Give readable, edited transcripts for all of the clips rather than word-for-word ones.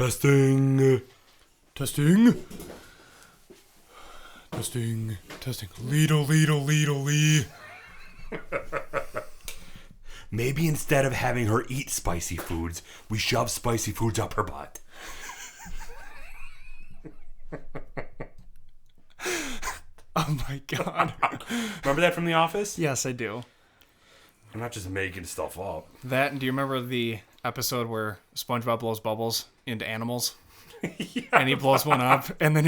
Testing. Testing. Lee. Maybe instead of having her eat spicy foods, we shove spicy foods up her butt. Oh my god. Remember that from The Office? Yes, I do. I'm not just making stuff up. That, and do you remember the episode where SpongeBob blows bubbles into animals? Yeah. And he blows one up, and then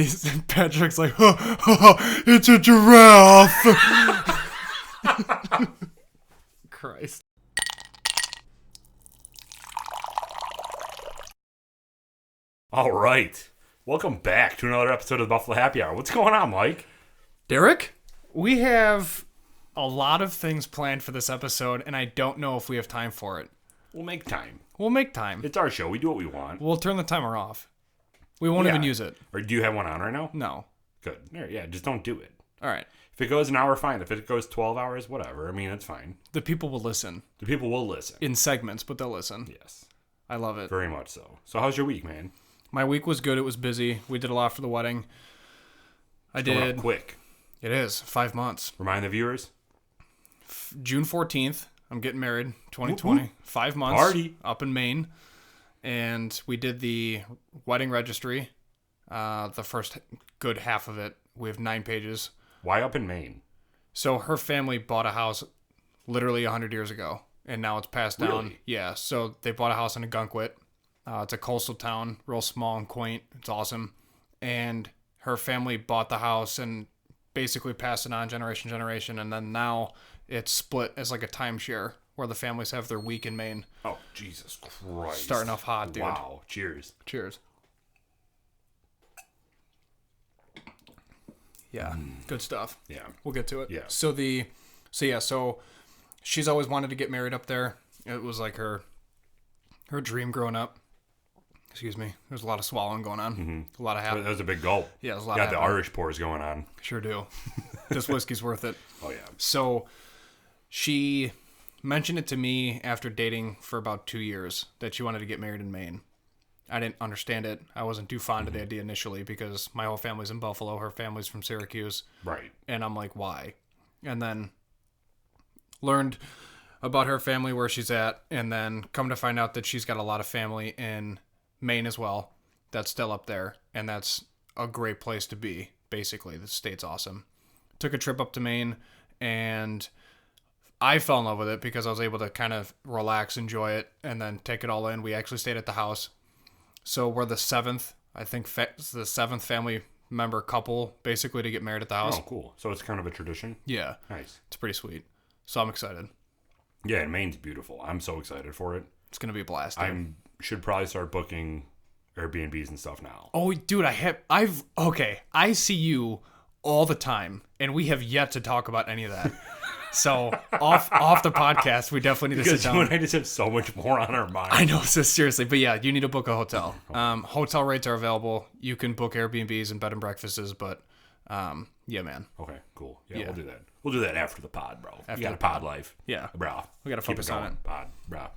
Patrick's like, it's a giraffe. Christ. All right. Welcome back to another episode of the Buffalo Happy Hour. What's going on, Mike? Derek, we have a lot of things planned for this episode, and I don't know if we have time for it. We'll make time. We'll make time. It's our show. We do what we want. We'll turn the timer off. We won't even use it. Or do you have one on right now? No. Good. Yeah, just don't do it. All right. If it goes an hour, fine. If it goes 12 hours, whatever. I mean, it's fine. The people will listen. The people will listen. In segments, but they'll listen. Yes. I love it. Very much so. So how's your week, man? My week was good. It was busy. We did a lot for the wedding. Going up quick. It is. 5 months. Remind the viewers. June 14th. I'm getting married. 2020. Woo-hoo. 5 months. Party. Up in Maine. And we did the wedding registry. The first good half of it. We have 9 pages. Why up in Maine? So her family bought a house literally 100 years ago. And now it's passed down. Really? Yeah. So they bought a house in Agunquit. It's a coastal town. Real small and quaint. It's awesome. And her family bought the house and basically passed it on generation to generation. And then now it's split as like a timeshare where the families have their week in Maine. Oh, Jesus Christ. Starting off hot, dude. Wow. Cheers. Cheers. Yeah, good stuff. Yeah. We'll get to it. Yeah. So she's always wanted to get married up there. It was like her dream growing up. Excuse me. There's a lot of swallowing going on. Mm-hmm. A lot of happening. That was a big gulp. Yeah, there's a lot Got of the happening. Irish pours going on. Sure do. This whiskey's worth it. Oh, yeah. So she mentioned it to me after dating for about 2 years that she wanted to get married in Maine. I didn't understand it. I wasn't too fond of the idea initially because my whole family's in Buffalo. Her family's from Syracuse. Right. And I'm like, why? And then learned about her family, where she's at, and then come to find out that she's got a lot of family in Maine as well that's still up there, and that's a great place to be. Basically, the state's awesome. Took a trip up to Maine, and I fell in love with it because I was able to kind of relax, enjoy it, and then take it all in. We actually stayed at the house. So we're the seventh, I think, the seventh family member couple basically to get married at the house. Oh, cool. So it's kind of a tradition? Yeah. Nice. It's pretty sweet. So I'm excited. Yeah, and Maine's beautiful. I'm so excited for it. It's going to be a blast. I should probably start booking Airbnbs and stuff now. Oh, dude, I see you all the time, and we have yet to talk about any of that. So off the podcast, we definitely need to sit down. Because you and I just have so much more on our mind. I know, so seriously. But yeah, you need to book a hotel. Hotel rates are available. You can book Airbnbs and bed and breakfasts, but yeah, man. Okay, cool. Yeah, we'll do that. We'll do that after the pod, bro. After you got the a pod pod. life. Yeah. Bro. We got to focus on it. Pod, bro.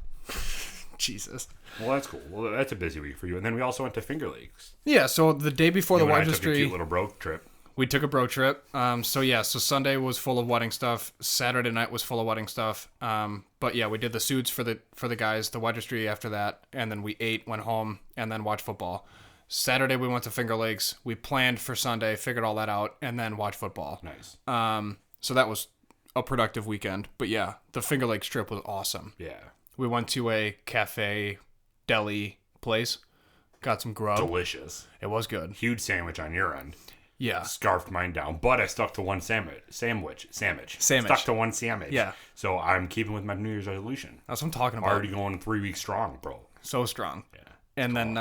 Jesus. Well, that's cool. Well, that's a busy week for you. And then we also went to Fingerlakes. Yeah, so the day before the registry, took a cute little bro trip. We took a bro trip. So Sunday was full of wedding stuff. Saturday night was full of wedding stuff. But yeah, we did the suits for the guys, the registry after that, and then we ate, went home, and then watched football. Saturday we went to Finger Lakes. We planned for Sunday, figured all that out, and then watched football. Nice. So that was a productive weekend. But yeah, the Finger Lakes trip was awesome. Yeah. We went to a cafe, deli place, got some grub. Delicious. It was good. Huge sandwich on your end. Yeah. Scarfed mine down, but I stuck to one sandwich. Stuck to one sandwich. Yeah. So I'm keeping with my New Year's resolution. That's what I'm talking about. Already going 3 weeks strong, bro. So strong. Yeah. And then,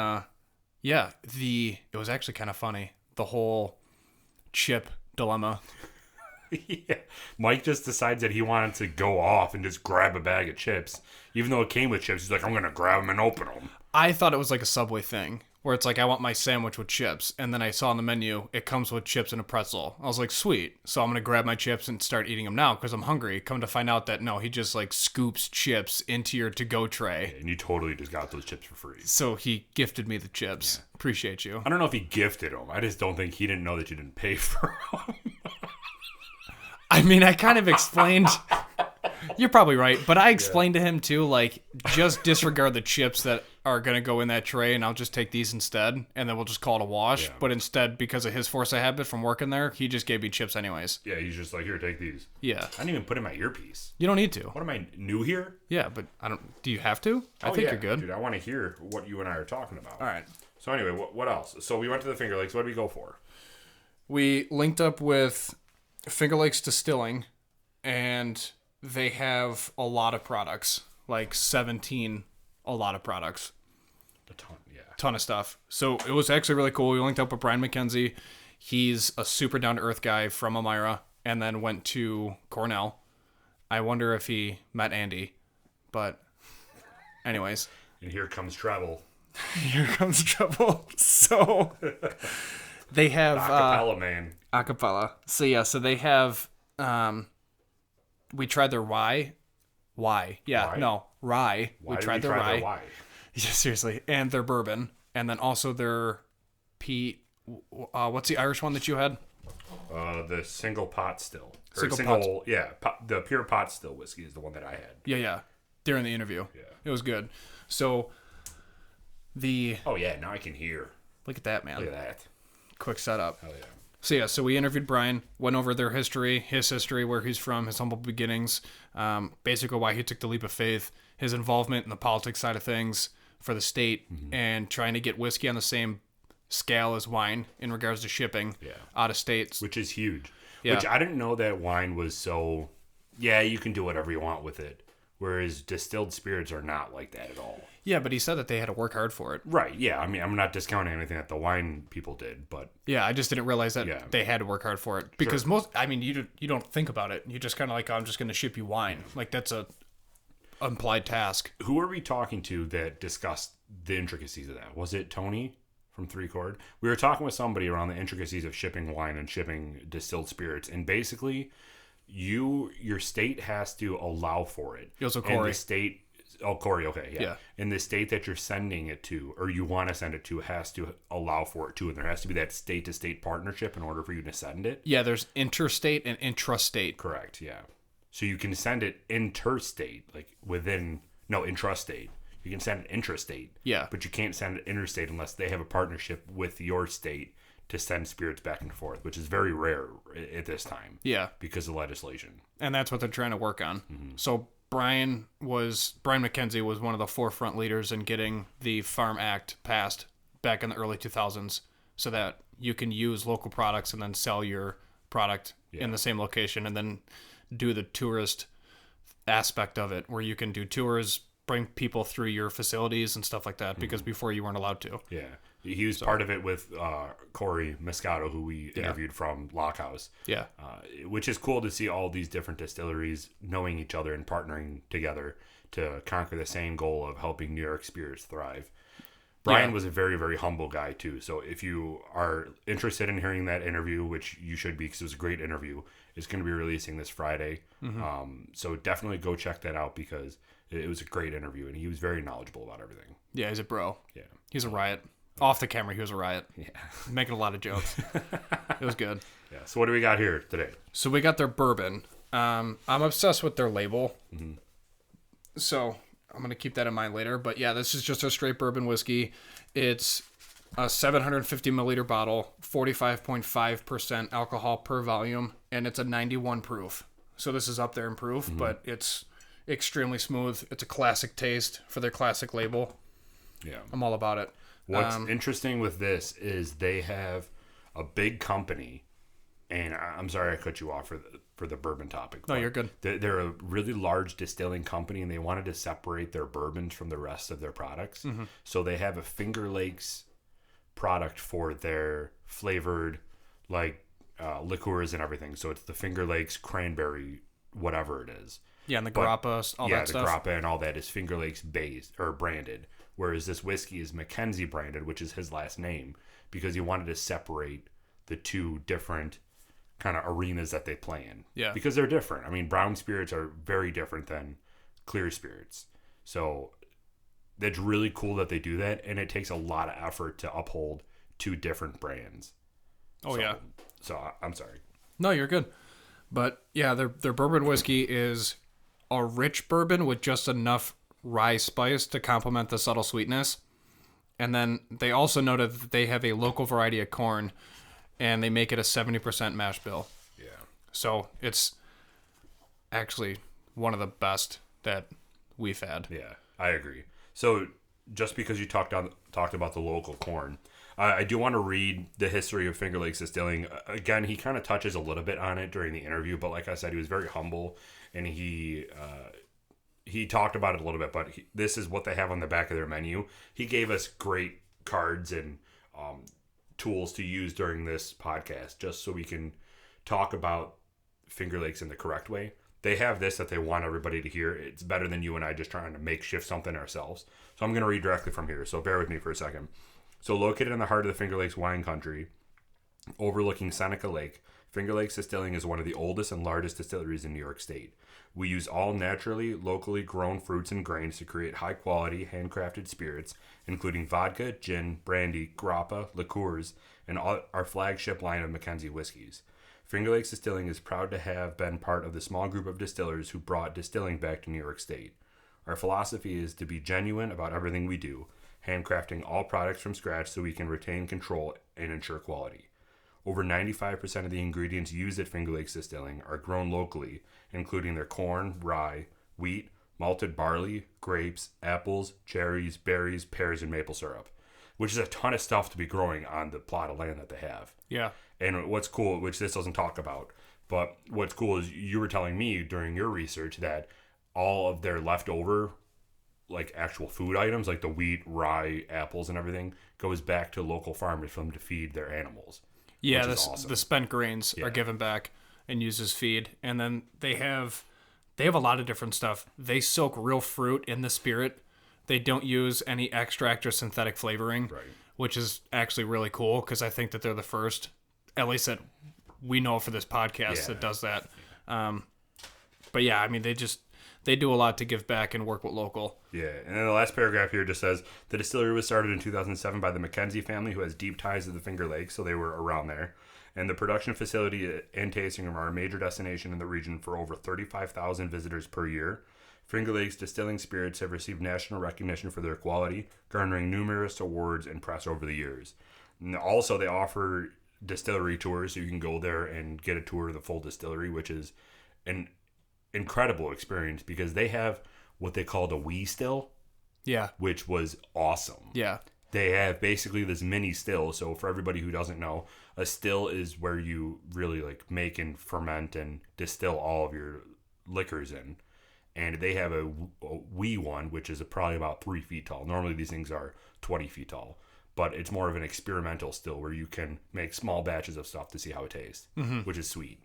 it was actually kind of funny. The whole chip dilemma. Yeah. Mike just decides that he wanted to go off and just grab a bag of chips. Even though it came with chips, he's like, I'm going to grab them and open them. I thought it was like a Subway thing where it's like, I want my sandwich with chips. And then I saw on the menu, it comes with chips and a pretzel. I was like, sweet. So I'm going to grab my chips and start eating them now because I'm hungry. Come to find out that no, he just like scoops chips into your to-go tray. Yeah, and you totally just got those chips for free. So he gifted me the chips. Yeah. Appreciate you. I don't know if he gifted them. I just don't think he didn't know that you didn't pay for them. I mean, I kind of explained... You're probably right, but I explained to him too, like, just disregard the chips that are going to go in that tray and I'll just take these instead and then we'll just call it a wash. Yeah. But instead, because of his force of habit from working there, he just gave me chips anyways. Yeah, he's just like, here, take these. Yeah. I didn't even put in my earpiece. You don't need to. What am I, new here? Yeah, but I don't... Do you have to? I think you're good. Dude, I want to hear what you and I are talking about. All right. So anyway, what else? So we went to the Finger Lakes. What did we go for? We linked up with Fingerlakes Distilling, and they have a lot of products, like 17, a lot of products. A ton, yeah. Ton of stuff. So it was actually really cool. We linked up with Brian McKenzie. He's a super down-to-earth guy from Elmira, and then went to Cornell. I wonder if he met Andy, but anyways. And here comes trouble. Here comes trouble. So they have... Acapella, man. Acapella. So yeah, so they have... we tried their rye. Why? Yeah, Why? no, rye. Why we tried their rye. Why? Yeah, seriously. And their bourbon. And then also their what's the Irish one that you had? The single pot still. The pure pot still whiskey is the one that I had. Yeah. During the interview. Yeah. It was good. So Oh yeah, now I can hear. Look at that, man. Look at that. Quick setup. Hell yeah. So we interviewed Brian, went over their history, his history, where he's from, his humble beginnings, basically why he took the leap of faith, his involvement in the politics side of things for the state, and trying to get whiskey on the same scale as wine in regards to shipping out of states. Which is huge. Yeah. Which I didn't know that wine was so, you can do whatever you want with it. Whereas distilled spirits are not like that at all. Yeah, but he said that they had to work hard for it. Right, yeah. I mean, I'm not discounting anything that the wine people did, but... Yeah, I just didn't realize that they had to work hard for it. Because you don't think about it. You just kind of like, I'm just going to ship you wine. Like, that's a implied task. Who are we talking to that discussed the intricacies of that? Was it Tony from Three Chord? We were talking with somebody around the intricacies of shipping wine and shipping distilled spirits. And basically, your state has to allow for it. Also, Corey. And the state... Oh, Corey, okay, yeah. And the state that you're sending it to, or you want to send it to, has to allow for it too. And there has to be that state-to-state partnership in order for you to send it. Yeah, there's interstate and intrastate. Correct, yeah. So you can send it interstate, like intrastate. You can send it intrastate. Yeah. But you can't send it interstate unless they have a partnership with your state to send spirits back and forth, which is very rare at this time. Yeah. Because of legislation. And that's what they're trying to work on. Mm-hmm. So Brian McKenzie was one of the forefront leaders in getting the Farm Act passed back in the early 2000s so that you can use local products and then sell your product in the same location and then do the tourist aspect of it where you can do tours, bring people through your facilities and stuff like that because before you weren't allowed to. Yeah. He was part of it with Corey Moscato, who we interviewed from Lockhouse. Yeah. Which is cool to see all these different distilleries knowing each other and partnering together to conquer the same goal of helping New York spirits thrive. Brian was a very, very humble guy, too. So if you are interested in hearing that interview, which you should be because it was a great interview, it's going to be releasing this Friday. Mm-hmm. So definitely go check that out because it was a great interview, and he was very knowledgeable about everything. Yeah, he's a bro. Yeah. He's a riot. Off the camera, he was a riot. Yeah. Making a lot of jokes. It was good. Yeah. So what do we got here today? So we got their bourbon. I'm obsessed with their label. Mm-hmm. So I'm going to keep that in mind later. But yeah, this is just a straight bourbon whiskey. It's a 750 milliliter bottle, 45.5% alcohol per volume, and it's a 91 proof. So this is up there in proof, but it's extremely smooth. It's a classic taste for their classic label. Yeah. I'm all about it. What's interesting with this is they have a big company, and I'm sorry I cut you off for the bourbon topic. No, you're good. They're a really large distilling company, and they wanted to separate their bourbons from the rest of their products. Mm-hmm. So they have a Finger Lakes product for their flavored, like liqueurs and everything. So it's the Finger Lakes cranberry, whatever it is. Yeah, and the grappa, all that stuff. Yeah, the grappa and all that is Finger Lakes based or branded. Whereas this whiskey is McKenzie branded, which is his last name, because he wanted to separate the two different kind of arenas that they play in. Yeah. Because they're different. I mean, brown spirits are very different than clear spirits. So it's really cool that they do that, and it takes a lot of effort to uphold two different brands. Oh, yeah. So I'm sorry. No, you're good. But yeah, their bourbon whiskey is a rich bourbon with just enough rye spice to complement the subtle sweetness. And then they also noted that they have a local variety of corn, and they make it a 70% mash bill. Yeah. So it's actually one of the best that we've had. Yeah, I agree. So just because you talked about the local corn, I do want to read the history of Finger Lakes Distilling. Again, he kind of touches a little bit on it during the interview, but like I said, he was very humble, and he talked about it a little bit, but this is what they have on the back of their menu. He gave us great cards and tools to use during this podcast, just so we can talk about Finger Lakes in the correct way. They have this that they want everybody to hear. It's better than you and I just trying to makeshift something ourselves. So I'm going to read directly from here, so bear with me for a second. So located in the heart of the Finger Lakes wine country, overlooking Seneca Lake, Finger Lakes Distilling is one of the oldest and largest distilleries in New York State. We use all naturally, locally grown fruits and grains to create high-quality, handcrafted spirits, including vodka, gin, brandy, grappa, liqueurs, and our flagship line of McKenzie whiskeys. Finger Lakes Distilling is proud to have been part of the small group of distillers who brought distilling back to New York State. Our philosophy is to be genuine about everything we do, handcrafting all products from scratch so we can retain control and ensure quality. Over 95% of the ingredients used at Finger Lakes Distilling are grown locally, including their corn, rye, wheat, malted barley, grapes, apples, cherries, berries, pears, and maple syrup, which is a ton of stuff to be growing on the plot of land that they have. Yeah. And what's cool, which this doesn't talk about, but what's cool is you were telling me during your research that all of their leftover, like actual food items, like the wheat, rye, apples, and everything, goes back to local farmers for them to feed their animals. Yeah, the spent grains are given back and used as feed. And then they have a lot of different stuff. They soak real fruit in the spirit. They don't use any extract or synthetic flavoring, right, which is actually really cool because I think that they're the first, at least that we know for this podcast, that does that. But yeah, I mean, they do a lot to give back and work with local. Yeah, and then the last paragraph here just says, the distillery was started in 2007 by the McKenzie family, who has deep ties to the Finger Lakes, so they were around there. And the production facility and tasting room are a major destination in the region for over 35,000 visitors per year. Finger Lakes Distilling Spirits have received national recognition for their quality, garnering numerous awards and press over the years. And also, they offer distillery tours, so you can go there and get a tour of the full distillery, which is an incredible experience because they have what they called a wee still, which was awesome. They have basically this mini still. So for everybody who doesn't know, a still is where you really like make and ferment and distill all of your liquors in. And they have a wee one, which is probably about 3 feet tall. Normally these things are 20 feet tall, but it's more of an experimental still where you can make small batches of stuff to see how it tastes, which is sweet.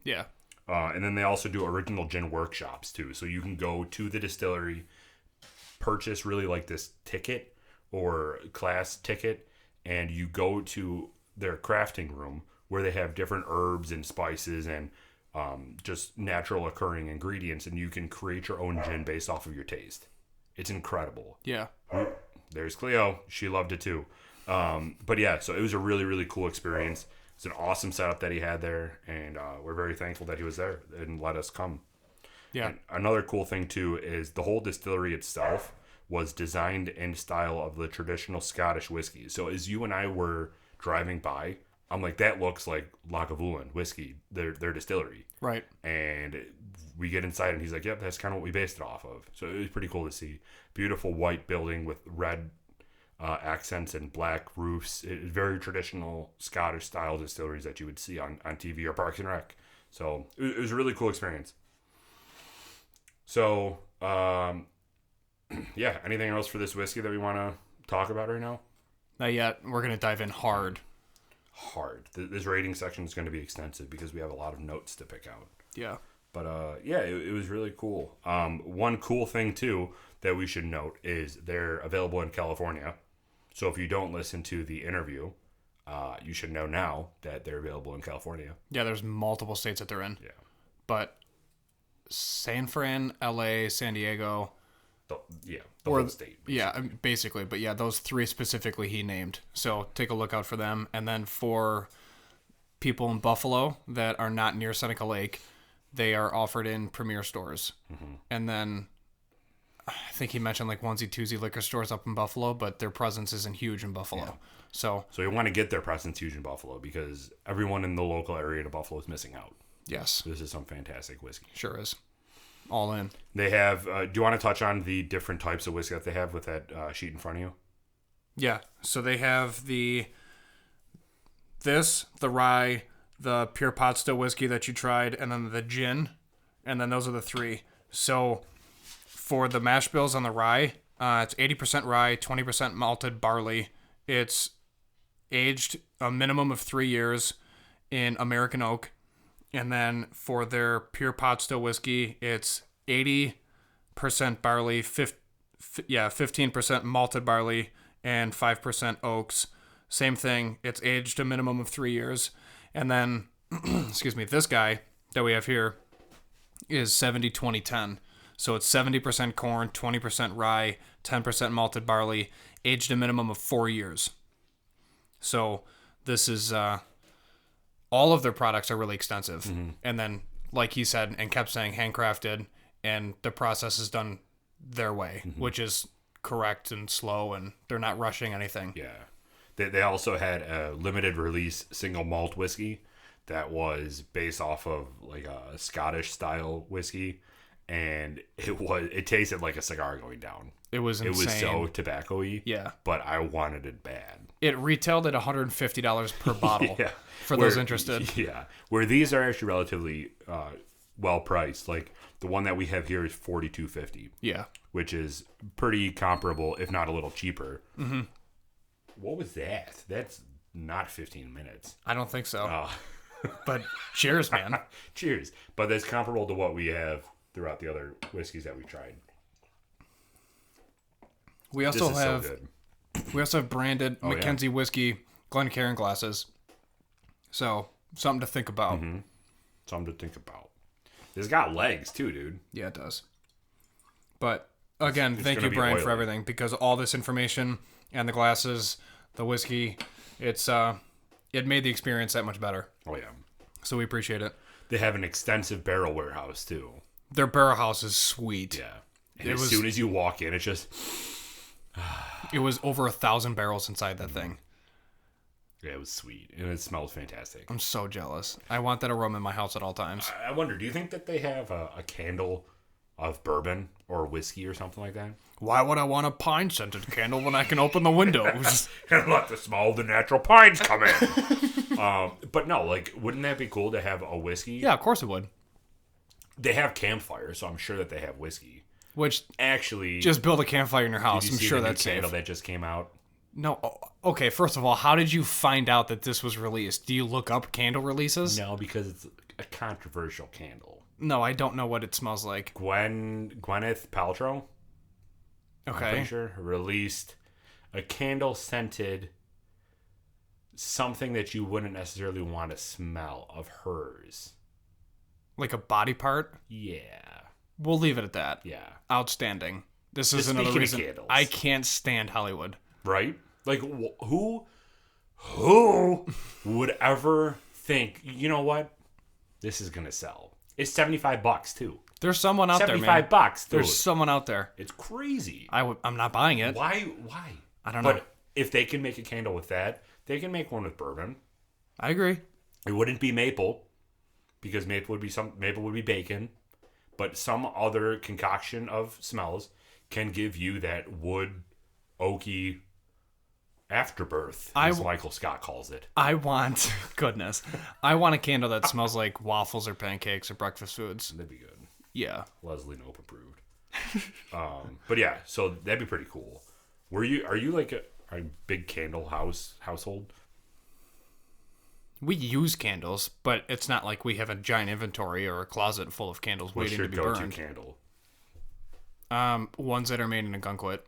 And then they also do original gin workshops too. So you can go to the distillery, purchase really like this ticket or class ticket, and you go to their crafting room where they have different herbs and spices and just natural occurring ingredients, and you can create your own gin based off of your taste. It's incredible. There's Cleo. She loved it too. But yeah, so it was a really, really cool experience. It's an awesome setup that he had there, and we're very thankful that he was there and let us come. And another cool thing too is the whole distillery itself was designed in style of the traditional Scottish whiskey. So as you and I were driving by, I'm like, that looks like Lagavulin whiskey, their distillery. Right. And we get inside, and he's like, yep, that's kind of what we based it off of. So it was pretty cool to see. Beautiful white building with red accents and black roofs. It is very traditional Scottish style distilleries that you would see on TV or Parks and Rec. So it was a really cool experience. So, anything else for this whiskey that we want to talk about right now? Not yet. We're going to dive in hard. hard. This rating section is going to be extensive because we have a lot of notes to pick out. Yeah. But it was really cool. One cool thing too that we should note is they're available in California. So if you don't listen to the interview, you should know now that they're available in California. Yeah, there's multiple states that they're in. Yeah. But San Fran, LA, San Diego. The whole state. Basically. Yeah, basically. But yeah, those 3 specifically he named. So take a look out for them. And then for people in Buffalo that are not near Seneca Lake, they are offered in Premier stores. Mm-hmm. And then I think he mentioned like onesie-twosie liquor stores up in Buffalo, but their presence isn't huge in Buffalo. Yeah. So you want to get their presence huge in Buffalo because everyone in the local area to Buffalo is missing out. Yes. This is some fantastic whiskey. Sure is. All in. They have, do you want to touch on the different types of whiskey that they have with that sheet in front of you? Yeah. So they have the rye, the pure pot still whiskey that you tried, and then the gin. And then those are the 3. So for the mash bills on the rye, it's 80% rye, 20% malted barley. It's aged a minimum of 3 years in American oak. And then for their pure pot still whiskey, it's 80% barley, 15% malted barley, and 5% oaks. Same thing. It's aged a minimum of 3 years. And then, excuse me, this guy that we have here is 70-20-10. So it's 70% corn, 20% rye, 10% malted barley, aged a minimum of 4 years. So this is... all of their products are really extensive. Mm-hmm. And then, like he said and kept saying, handcrafted, and the process is done their way, mm-hmm. which is correct and slow, and they're not rushing anything. Yeah. They also had a limited release single malt whiskey that was based off of like a Scottish style whiskey, and it tasted like a cigar going down. It was insane. It was so tobacco-y. Yeah. But I wanted it bad. It retailed at $150 per bottle. Yeah. For those interested. Yeah. Where these are actually relatively well priced. Like the one that we have here is $42.50. Yeah. Which is pretty comparable, if not a little cheaper. Mm-hmm. What was that? That's not 15 minutes. I don't think so. But cheers, man. Cheers. But that's comparable to what we have throughout the other whiskeys that we tried. We also have branded McKenzie whiskey Glencairn glasses. So, something to think about. Mm-hmm. Something to think about. It's got legs, too, dude. Yeah, it does. But, again, thank you, Brian, for everything. Because all this information and the glasses, the whiskey, it made the experience that much better. Oh, yeah. So, we appreciate it. They have an extensive barrel warehouse, too. Their barrel house is sweet. Yeah. And soon as you walk in, it's just... It was over 1,000 barrels inside that thing. Yeah, it was sweet. And it smells fantastic. I'm so jealous. I want that aroma in my house at all times. I wonder, do you think that they have a candle of bourbon or whiskey or something like that? Why would I want a pine-scented candle when I can open the windows? And let the smell of the natural pines come in. But no, like, wouldn't that be cool to have a whiskey? Yeah, of course it would. They have campfires, so I'm sure that they have whiskey. Which, actually... Just build a campfire in your house. I'm sure that's safe. Candle that just came out? No. Okay, first of all, how did you find out that this was released? Do you look up candle releases? No, because it's a controversial candle. No, I don't know what it smells like. Gwyneth Paltrow? Okay. I'm pretty sure. Released a candle scented something that you wouldn't necessarily want to smell of hers. Like a body part? Yeah. We'll leave it at that. Yeah. Outstanding. This is another reason I can't stand Hollywood. Right? Like, who would ever think, you know what? This is going to sell. It's $75 too. There's someone out there, man. $75, dude. There's someone out there. It's crazy. I'm not buying it. Why? I don't know. But if they can make a candle with that, they can make one with bourbon. I agree. It wouldn't be maple, because maple would be bacon. But some other concoction of smells can give you that wood, oaky afterbirth, as Michael Scott calls it. I want a candle that smells like waffles or pancakes or breakfast foods. That'd be good. Yeah. Leslie Knope approved. But yeah, so that'd be pretty cool. Are you like a big candle household? We use candles, but it's not like we have a giant inventory or a closet full of candles waiting to be burned. What's your go-to candle? Ones that are made in a gunkwit.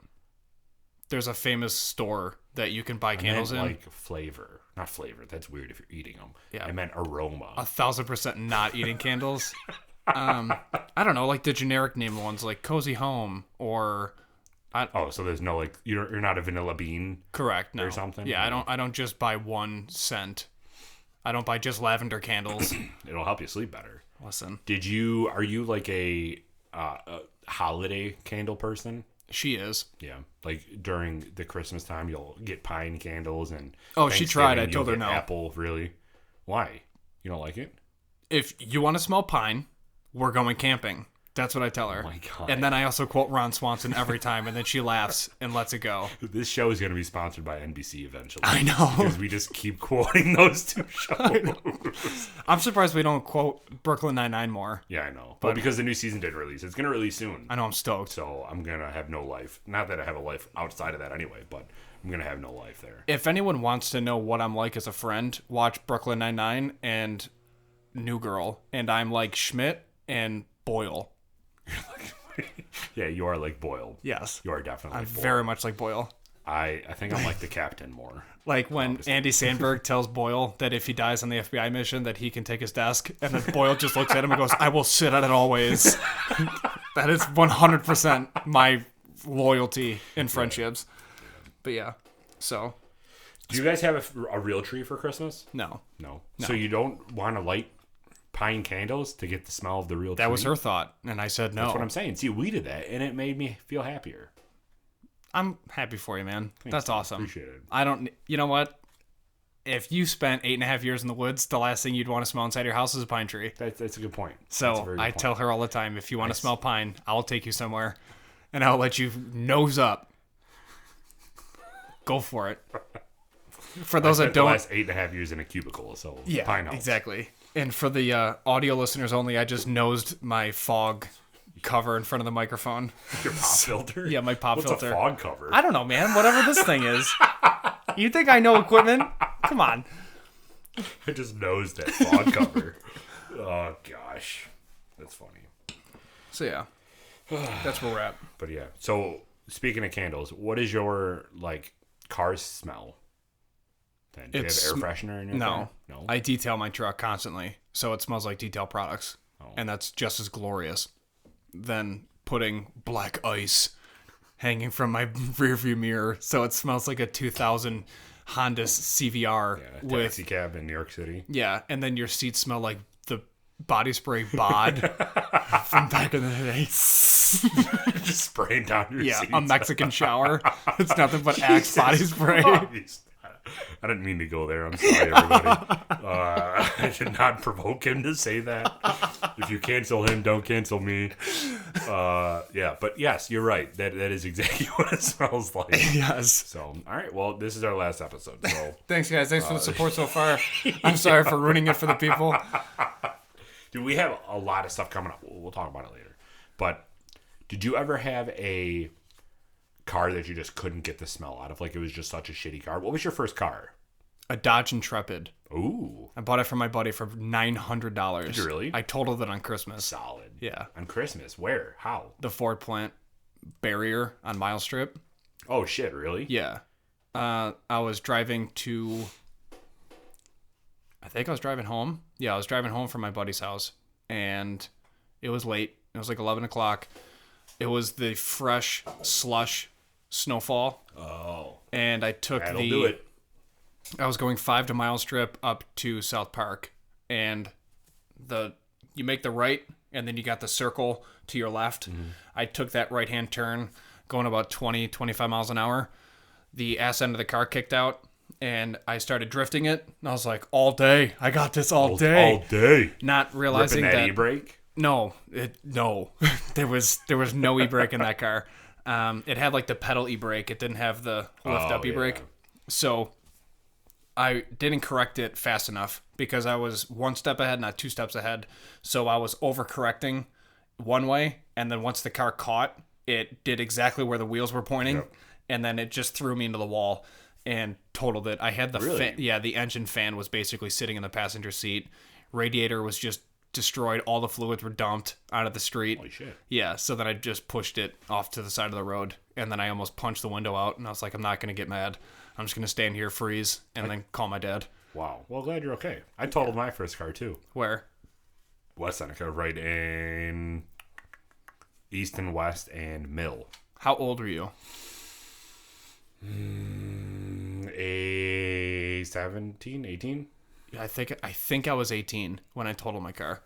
There's a famous store that you can buy candles in. Like flavor. Not flavor. That's weird if you're eating them. Yeah. I meant aroma. 1,000% not eating candles. I don't know, like the generic name ones, like Cozy Home or... so there's no, like, you're not a vanilla bean? Correct, no. Or something? Yeah, I don't just buy one scent. I don't buy just lavender candles. It'll help you sleep better. Listen. Are you like a holiday candle person? She is. Yeah. Like during the Christmas time, you'll get pine candles and... Oh, she tried. I told her no. Apple, really? Why? You don't like it? If you want to smell pine, we're going camping. That's what I tell her. Oh my God. And then I also quote Ron Swanson every time, and then she laughs and lets it go. This show is going to be sponsored by NBC eventually. I know. Because we just keep quoting those two shows. I'm surprised we don't quote Brooklyn Nine-Nine more. Yeah, I know. But because the new season did release. It's going to release soon. I know, I'm stoked. So I'm going to have no life. Not that I have a life outside of that anyway, but I'm going to have no life there. If anyone wants to know what I'm like as a friend, watch Brooklyn Nine-Nine and New Girl. And I'm like Schmidt and Boyle. Yeah, you are like Boyle. Yes. You are definitely I'm Boyle. very much like Boyle. I think I'm like the captain more. Like when obviously. Andy Samberg tells Boyle that if he dies on the FBI mission that he can take his desk, and then Boyle just looks at him and goes, I will sit at it always. That is 100% my loyalty in friendships. But yeah, so. Do you guys have a real tree for Christmas? No. So you don't want to light pine candles to get the smell of the real tree? That was her thought, and I said no. That's what I'm saying. See, we did that, and it made me feel happier. I'm happy for you, man. Thanks, that's awesome. Appreciate it. I don't... You know what? If you spent 8.5 years in the woods, the last thing you'd want to smell inside your house is a pine tree. That's a good point. So I tell her all the time, if you want to smell pine, I'll take you somewhere, and I'll let you nose up. Go for it. For those that don't... the last 8.5 years in a cubicle, so yeah, pine house. Exactly. And for the audio listeners only, I just nosed my fog cover in front of the microphone. Your pop filter? Yeah, my pop filter. What's a fog cover? I don't know, man. Whatever this thing is. You think I know equipment? Come on. I just nosed that fog cover. Oh, gosh. That's funny. So, yeah. That's where we're at. But, yeah. So, speaking of candles, what is your, like, car smell? Then? Do you have air freshener in your car? No. I detail my truck constantly, so it smells like detail products. Oh. And that's just as glorious than putting black ice hanging from my rearview mirror, so it smells like a 2000 Honda CVR with taxi cab in New York City. Yeah, and then your seats smell like the body spray bod from back in the day. Just spraying down your seats. Yeah, a Mexican shower. It's nothing but Axe body spray. Christ. I didn't mean to go there. I'm sorry, everybody. I did not provoke him to say that. If you cancel him, don't cancel me. Yeah, but yes, you're right. That is exactly what it smells like. Yes. So, all right. Well, this is our last episode. So, thanks, guys. Thanks for the support so far. I'm sorry for ruining it for the people. Dude, we have a lot of stuff coming up. We'll talk about it later. But did you ever have a car that you just couldn't get the smell out of? Like, it was just such a shitty car. What was your first car? A Dodge Intrepid. Ooh. I bought it from my buddy for $900. Did you really? I totaled it on Christmas. Solid. Yeah. On Christmas? Where? How? The Ford plant barrier on Mile Strip. Oh, shit. Really? Yeah. I was driving to... I think I was driving home. Yeah, I was driving home from my buddy's house. And it was late. It was like 11 o'clock. It was the fresh slush snowfall. Oh. And I took That'll do it. I was going 5 to Mile Strip up to South Park, and you make the right, and then you got the circle to your left. Mm-hmm. I took that right-hand turn, going about 20, 25 miles an hour. The ass end of the car kicked out, and I started drifting it. And I was like, all day. I got this all day. All day. Not realizing Ripping that e-brake? No. There was no e-brake in that car. It had like the pedal e-brake. It didn't have the lift-up e-brake. Yeah. So I didn't correct it fast enough because I was one step ahead, not 2 steps ahead. So I was overcorrecting one way, and then once the car caught, it did exactly where the wheels were pointing, and then it just threw me into the wall. and totaled it. I had the Really? the engine fan was basically sitting in the passenger seat. Radiator was just destroyed. All the fluids were dumped out of the street. Holy shit. Yeah, so then I just pushed it off to the side of the road, and then I almost punched the window out, and I was like, I'm not going to get mad. I'm just going to stand here, freeze, and then call my dad. Wow. Well, glad you're okay. I totaled my first car, too. Where? West Seneca, right in East and West and Mill. How old were you? 17, 18? I think I was 18 when I totaled my car.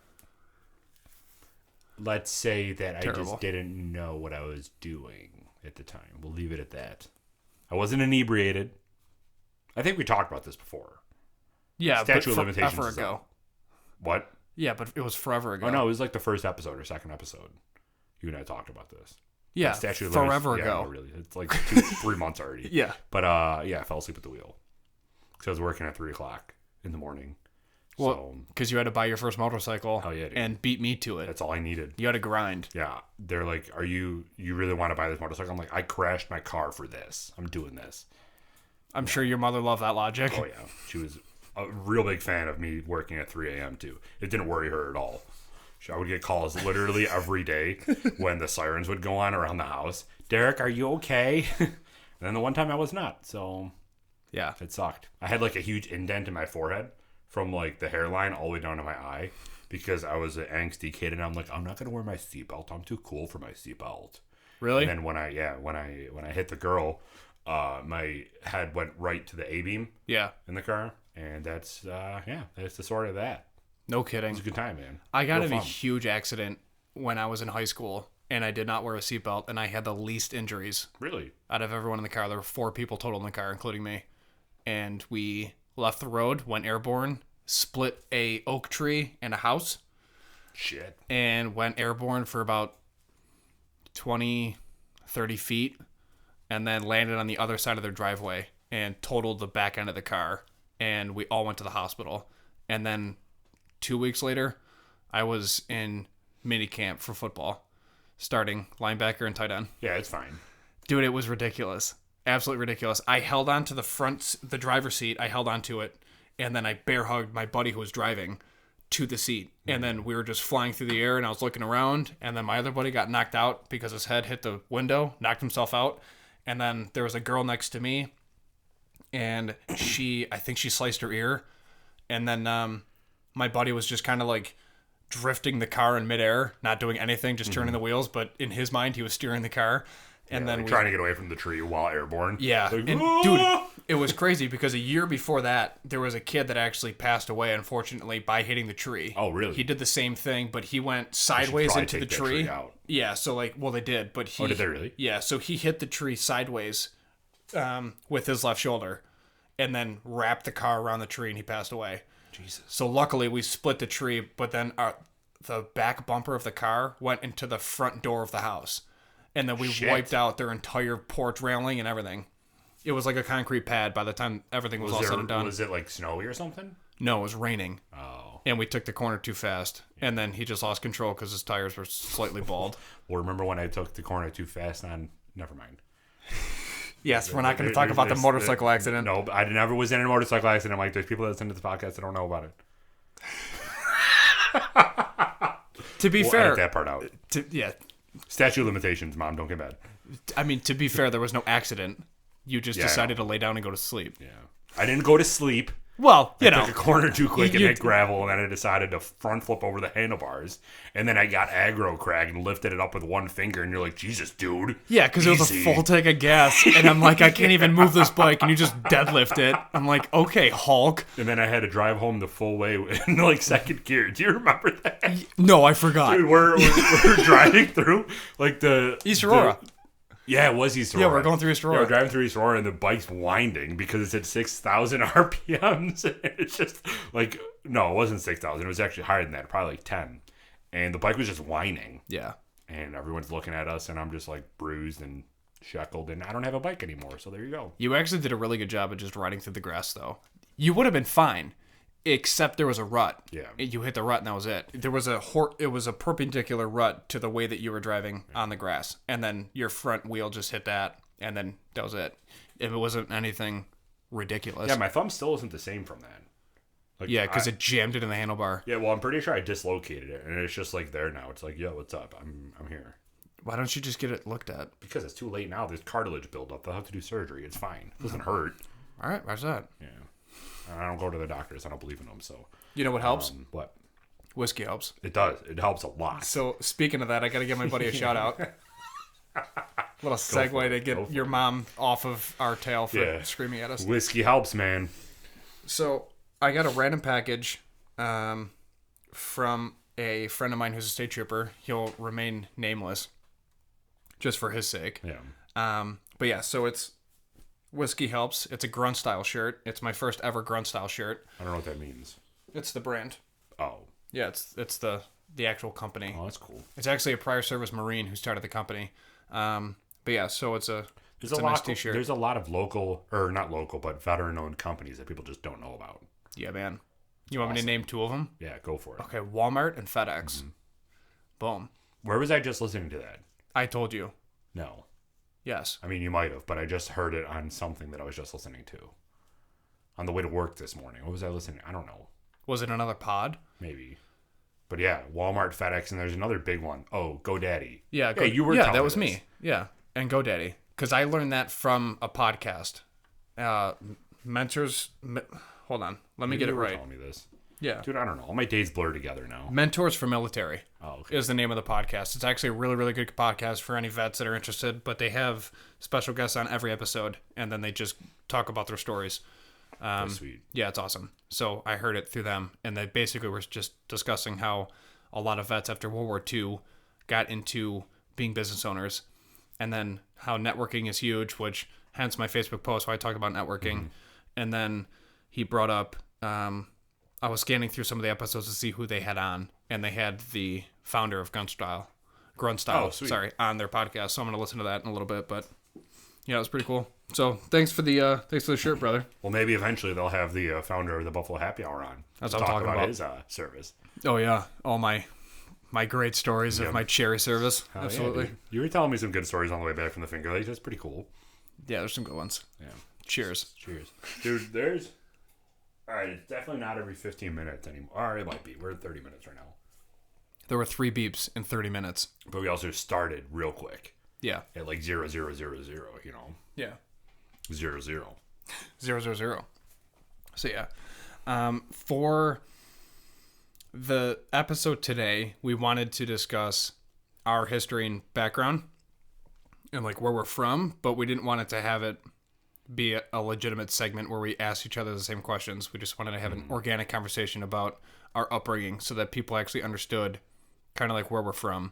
Let's say that Terrible. I just didn't know what I was doing at the time. We'll leave it at that. I wasn't inebriated. I think we talked about this before. Yeah, Statute of but limitations forever is ago. up. What? Yeah, but it was forever ago. Oh, no, it was like the first episode or second episode. You and I talked about this. Yeah, Statute of forever limitations. ago. Yeah, no, really. It's like 3 months already. Yeah. But, yeah, I fell asleep at the wheel. Because I was working at 3 o'clock in the morning. Well, because you had to buy your first motorcycle and beat me to it. That's all I needed. You had to grind. Yeah. They're like, you really want to buy this motorcycle? I'm like, I crashed my car for this. I'm doing this. I'm sure your mother loved that logic. Oh, yeah. She was a real big fan of me working at 3 a.m. too. It didn't worry her at all. I would get calls literally every day when the sirens would go on around the house. Derek, are you okay? And then the one time I was not. So, yeah. It sucked. I had like a huge indent in my forehead from like the hairline all the way down to my eye because I was an angsty kid and I'm like, I'm not going to wear my seatbelt. I'm too cool for my seatbelt. Really? And then when I hit the girl, my head went right to the A-beam in the car. And that's the sort of that. No kidding. It was a good time, man. I got in a huge accident when I was in high school, and I did not wear a seatbelt, and I had the least injuries. Really? Out of everyone in the car. There were 4 people total in the car, including me. And we left the road, went airborne, split a oak tree and a house. Shit. And went airborne for about 20, 30 feet, and then landed on the other side of their driveway and totaled the back end of the car. And we all went to the hospital. And then 2 weeks later, I was in mini camp for football, starting linebacker and tight end. Yeah, it's fine. Dude, it was ridiculous. Absolutely ridiculous. I held on to the driver's seat. I held on to it, and then I bear hugged my buddy who was driving to the seat. And then we were just flying through the air, and I was looking around, and then my other buddy got knocked out because his head hit the window, knocked himself out. And then there was a girl next to me, and I think she sliced her ear. And then my buddy was just kind of like drifting the car in midair, not doing anything, just turning the wheels. But in his mind, he was steering the car. And then trying to get away from the tree while airborne. Yeah. Like, and dude, it was crazy because a year before that, there was a kid that actually passed away, unfortunately, by hitting the tree. Oh, really? He did the same thing, but he went sideways into the tree. Out. Yeah, so they did. But did they really? Yeah, so he hit the tree sideways with his left shoulder and then wrapped the car around the tree and he passed away. Jesus. So luckily we split the tree, but then the back bumper of the car went into the front door of the house. And then we wiped out their entire porch railing and everything. It was like a concrete pad by the time everything was all said and done. Was it like snowy or something? No, it was raining. Oh. And we took the corner too fast. And then he just lost control because his tires were slightly bald. Well, remember when I took the corner too fast on... Never mind. Yes, we're not going to talk about the motorcycle accident. No, I never was in a motorcycle accident. Like, there's people that listen to this podcast that don't know about it. To be fair... Edit that part out. Statute of limitations, Mom. Don't get mad. I mean, to be fair, there was no accident. You just decided to lay down and go to sleep. Yeah. I didn't go to sleep. Well, I took a corner too quick and hit gravel, and then I decided to front flip over the handlebars. And then I got aggro crag and lifted it up with one finger, and you're like, Jesus, dude. Yeah, because it was a full tank of gas, and I'm like, I can't even move this bike, and you just deadlift it. I'm like, okay, Hulk. And then I had to drive home the full way in like second gear. Do you remember that? No, I forgot. Dude, we're driving through like the East Aurora. Yeah, it was East Aurora. Yeah, we're going through East Aurora. Yeah, we're driving through East Aurora, and the bike's winding because it's at 6,000 RPMs. It's just like, no, it wasn't 6,000. It was actually higher than that, probably like 10. And the bike was just whining. Yeah. And everyone's looking at us, and I'm just like bruised and shackled, and I don't have a bike anymore. So there you go. You actually did a really good job of just riding through the grass, though. You would have been fine, except there was a rut. Yeah. You hit the rut, and that was it. It was a perpendicular rut to the way that you were driving on the grass, and then your front wheel just hit that, and then that was it. If it wasn't anything ridiculous. Yeah, my thumb still isn't the same from that. Like, yeah, because it jammed it in the handlebar. Yeah, well, I'm pretty sure I dislocated it, and it's just like there now. It's like, yo, what's up? I'm here. Why don't you just get it looked at? Because it's too late now. There's cartilage buildup. They'll have to do surgery. It's fine. It doesn't hurt. All right, why's that? Yeah. I don't go to the doctors. I don't believe in them. So. You know what helps? What? Whiskey helps. It does. It helps a lot. So speaking of that, I got to give my buddy a shout out. Little segue to get your mom off of our tail for screaming at us. Whiskey helps, man. So I got a random package from a friend of mine who's a state trooper. He'll remain nameless just for his sake. Yeah. But yeah, so it's Whiskey Helps. It's a grunt style shirt. It's my first ever grunt style shirt. I don't know what that means. It's the brand. Oh. Yeah, it's the actual company. Oh, that's cool. It's actually a prior service Marine who started the company. But yeah, so it's a nice t-shirt. There's a lot of local, or not local, but veteran-owned companies that people just don't know about. Yeah, man. You want me to name two of them? Yeah, go for it. Okay, Walmart and FedEx. Mm-hmm. Boom. Where was I just listening to that? I told you. No. Yes. I mean, you might have, but I just heard it on something that I was just listening to. On the way to work this morning. What was I listening to? I don't know. Was it another pod? Maybe. But yeah, Walmart, FedEx, and there's another big one. Oh, GoDaddy. Yeah, you were. Yeah, that was me. Yeah, and GoDaddy, because I learned that from a podcast. Mentors. Hold on, let me get it right. Telling me this. Yeah, dude, I don't know. All my days blur together now. Mentors for Military. Oh, okay. Is the name of the podcast. It's actually a really, really good podcast for any vets that are interested. But they have special guests on every episode, and then they just talk about their stories. That's sweet. Yeah, it's awesome. So I heard it through them, and they basically were just discussing how a lot of vets after World War II got into being business owners, and then how networking is huge, which hence my Facebook post where I talked about networking. Mm-hmm. And then he brought up, I was scanning through some of the episodes to see who they had on, and they had the founder of Grunt Style, on their podcast. So I'm going to listen to that in a little bit, but yeah, it was pretty cool. So thanks for the shirt, brother. Well, maybe eventually they'll have the founder of the Buffalo Happy Hour on. That's what I'm talking about. His service. Oh yeah, all my great stories of my cherry service. Absolutely. Yeah, you were telling me some good stories on the way back from the Fingerlakes. That's pretty cool. Yeah, there's some good ones. Yeah. Cheers, dude. There's. All right, it's definitely not every 15 minutes anymore. All right, it might be. We're at 30 minutes right now. There were 3 beeps in 30 minutes. But we also started real quick. Yeah. At like 0, 0, 0, 0, you know? Yeah. 0, 0. 0, 0, 0. So, yeah. For the episode today, we wanted to discuss our history and background and like where we're from, but we didn't want it to have it be a legitimate segment where we ask each other the same questions. We just wanted to have an organic conversation about our upbringing so that people actually understood kind of like where we're from.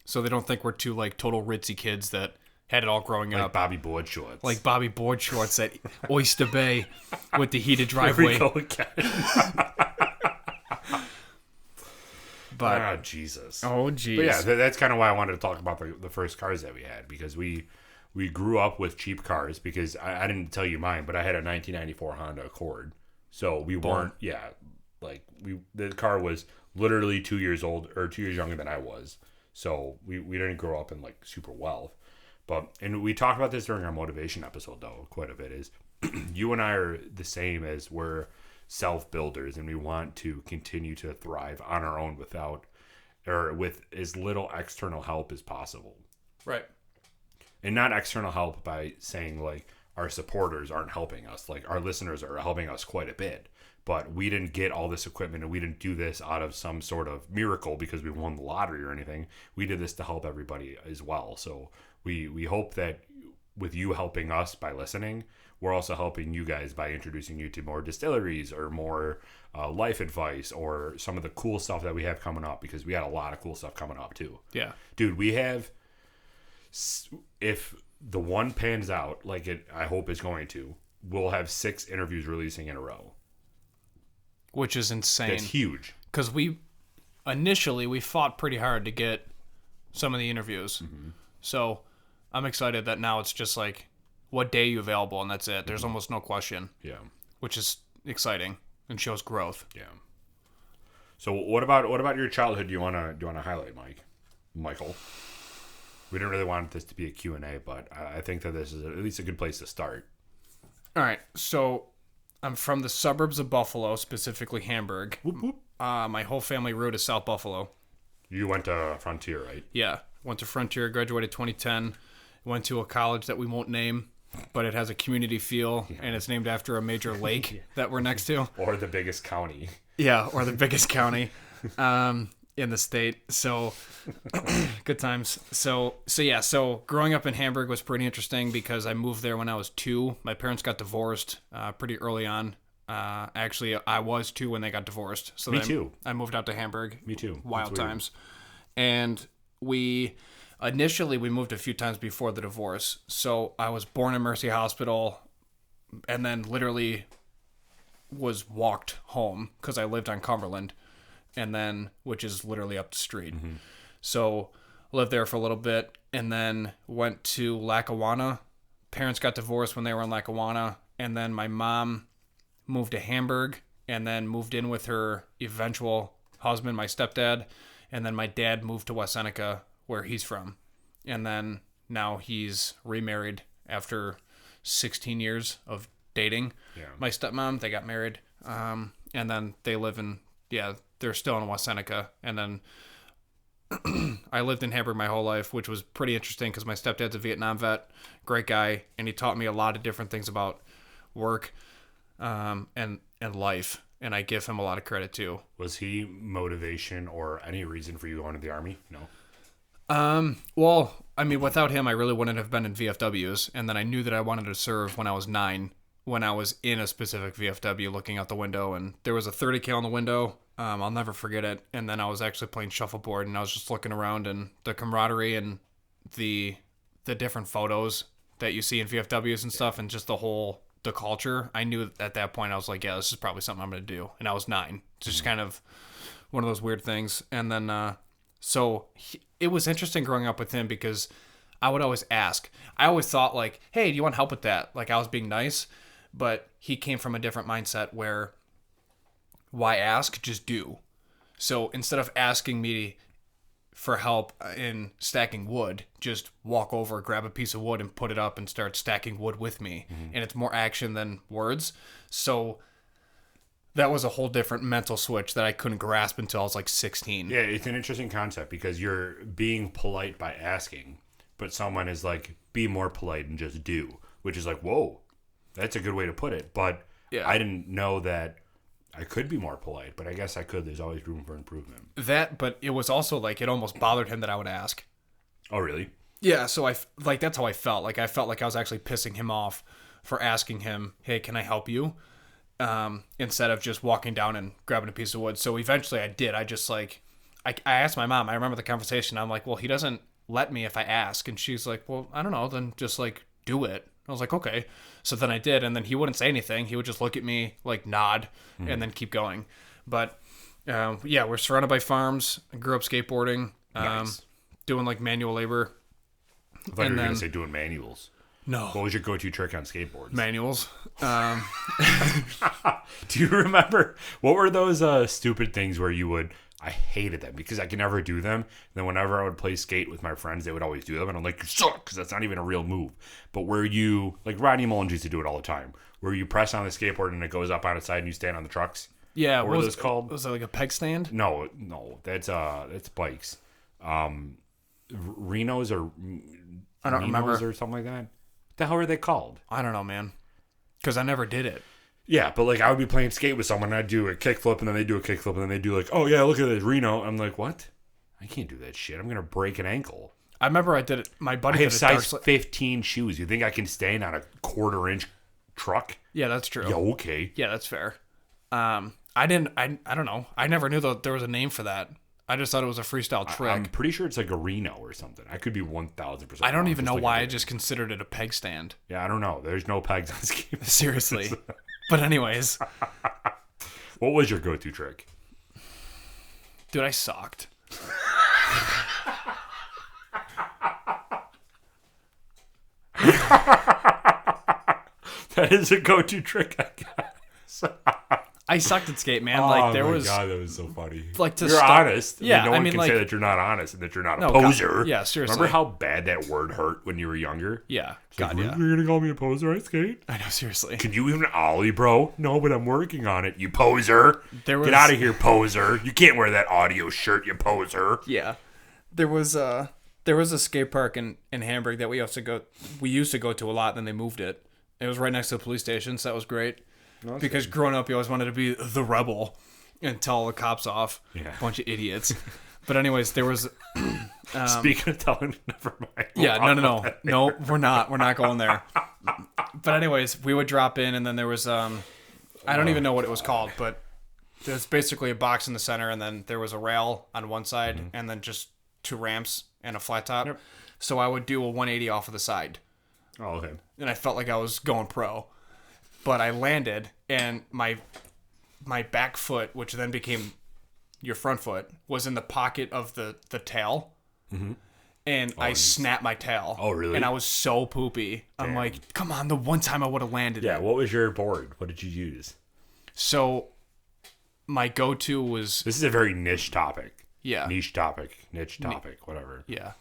So they don't think we're two like total ritzy kids that had it all growing up. Like Bobby Board Shorts. Like Bobby Board Shorts at Oyster Bay with the heated driveway. Here we go again. But, Jesus. Oh, jeez. But yeah, that's kind of why I wanted to talk about the first cars that we had, because we grew up with cheap cars, because I didn't tell you mine, but I had a 1994 Honda Accord. So we weren't, the car was literally 2 years old, or 2 years younger than I was. So we didn't grow up in like super wealth. And we talked about this during our motivation episode though, quite a bit, is you and I are the same as we're self-builders, and we want to continue to thrive on our own with as little external help as possible. Right. And not external help by saying like our supporters aren't helping us. Like our listeners are helping us quite a bit. But we didn't get all this equipment, and we didn't do this out of some sort of miracle because we won the lottery or anything. We did this to help everybody as well. So we hope that with you helping us by listening, we're also helping you guys by introducing you to more distilleries or more life advice or some of the cool stuff that we have coming up, because we got a lot of cool stuff coming up too. Yeah. Dude, we have, if the one pans out like I hope it's going to, we'll have 6 interviews releasing in a row. Which is insane. That's huge. Because we fought pretty hard to get some of the interviews. Mm-hmm. So I'm excited that now it's just like, what day are you available, and that's it. There's almost no question. Yeah. Which is exciting and shows growth. Yeah. So what about your childhood do you wanna highlight, Michael? We didn't really want this to be a Q&A, but I think that this is at least a good place to start. All right. So I'm from the suburbs of Buffalo, specifically Hamburg. Whoop, whoop. My whole family root is South Buffalo. You went to Frontier, right? Yeah. Went to Frontier, graduated 2010. Went to a college that we won't name, but it has a community feel, and it's named after a major lake that we're next to. Or the biggest county. Yeah, or the biggest county in the state. So, good times. So growing up in Hamburg was pretty interesting because I moved there when I was 2. My parents got divorced pretty early on. Actually, I was 2 when they got divorced. So Me too. I moved out to Hamburg. Me too. Wild times. And we moved a few times before the divorce. So I was born in Mercy Hospital and then literally was walked home because I lived on Cumberland, and then which is literally up the street. Mm-hmm. So lived there for a little bit and then went to Lackawanna. Parents got divorced when they were in Lackawanna, and then my mom moved to Hamburg and then moved in with her eventual husband, my stepdad, and then my dad moved to West Seneca, where he's from. And then now he's remarried after 16 years of dating my stepmom. They got married. And then they live in, they're still in West Seneca. And then I lived in Hamburg my whole life, which was pretty interesting because my stepdad's a Vietnam vet, great guy. And he taught me a lot of different things about work and life. And I give him a lot of credit too. Was he motivation or any reason for you going to the Army? No. Well, I mean, without him, I really wouldn't have been in VFWs. And then I knew that I wanted to serve when I was 9, when I was in a specific VFW looking out the window. And there was a 30 cal on the window. I'll never forget it. And then I was actually playing shuffleboard, and I was just looking around, and the camaraderie and the different photos that you see in VFWs and stuff, and just the culture. I knew at that point, I was like, yeah, this is probably something I'm going to do. And I was 9. It's just kind of one of those weird things. And then, it was interesting growing up with him because I would always ask. I always thought like, hey, do you want help with that? Like I was being nice, but he came from a different mindset where why ask? Just do. So instead of asking me for help in stacking wood, just walk over, grab a piece of wood and put it up and start stacking wood with me. Mm-hmm. And it's more action than words. So that was a whole different mental switch that I couldn't grasp until I was like 16. Yeah, it's an interesting concept because you're being polite by asking, but someone is like, be more polite and just do, which is like, whoa, that's a good way to put it. But I didn't know that I could be more polite, but I guess I could. There's always room for improvement. But it was also like, it almost bothered him that I would ask. Oh, really? Yeah, so that's how I felt. Like I felt like I was actually pissing him off for asking him, hey, can I help you? Instead of just walking down and grabbing a piece of wood. So eventually I did. I just I asked my mom, I remember the conversation. I'm like, well, he doesn't let me if I ask. And she's like, well, I don't know. Then just do it. I was like, okay. So then I did. And then he wouldn't say anything. He would just look at me, nod, and then keep going. But we're surrounded by farms. I grew up skateboarding, nice. Doing manual labor. I thought you were going to say doing manuals. No. What was your go-to trick on skateboards? Manuals. Do you remember, what were those stupid things where I hated them because I could never do them. And then whenever I would play skate with my friends, they would always do them. And I'm like, you suck, because that's not even a real move. But where you, Rodney Mullins used to do it all the time, where you press on the skateboard and it goes up on its side and you stand on the trucks. Yeah. What were those called? Was it like a peg stand? No, that's bikes. Renos or I don't remember. Or something like that. What the hell are they called? I don't know, man. Because I never did it. Yeah, but I would be playing skate with someone and I'd do a kickflip and then they do a kickflip and then they do oh yeah, look at this Reno. I'm like, what? I can't do that shit. I'm going to break an ankle. I remember I did it. My buddy I have size 15 shoes. You think I can stand on a 1/4-inch truck? Yeah, that's true. Yeah, okay. Yeah, that's fair. I don't know. I never knew that there was a name for that. I just thought it was a freestyle trick. I'm pretty sure it's a Reno or something. I could be 1,000%. I don't even know why I just considered it a peg stand. Yeah, I don't know. There's no pegs on skateboards. Seriously. But anyways. What was your go-to trick? Dude, I sucked. That is a go-to trick, I guess. I sucked at skate, man. Like there was. Oh my god, that was so funny. Like you're honest. Yeah, no one can say that you're not honest and that you're not a poser. God, yeah, seriously. Remember how bad that word hurt when you were younger? Yeah, God, yeah. You're gonna call me a poser? I skate. I know, seriously. Can you even ollie, bro? No, but I'm working on it. You poser. Get out of here, poser. You can't wear that audio shirt, you poser. Yeah, there was a skate park in Hamburg that we used to go to a lot. Then they moved it. It was right next to the police station, so that was great. No, because growing up, you always wanted to be the rebel and tell the cops off. Yeah. Bunch of idiots. But anyways, there was... Speaking of telling... Never mind. Yeah, no, we're not going there. But anyways, we would drop in, and then there was... I don't even know what it was called, but there's basically a box in the center, and then there was a rail on one side, and then just 2 ramps and a flat top. Yep. So I would do a 180 off of the side. Oh, okay. And I felt like I was going pro. But I landed, and my back foot, which then became your front foot, was in the pocket of the tail. Mm-hmm. And I snapped my tail. Oh, really? And I was so poopy. Damn. I'm like, come on, the one time I would have landed it. What was your board? What did you use? So, my go-to was... This is a very niche topic. Yeah. Niche topic, whatever. Yeah.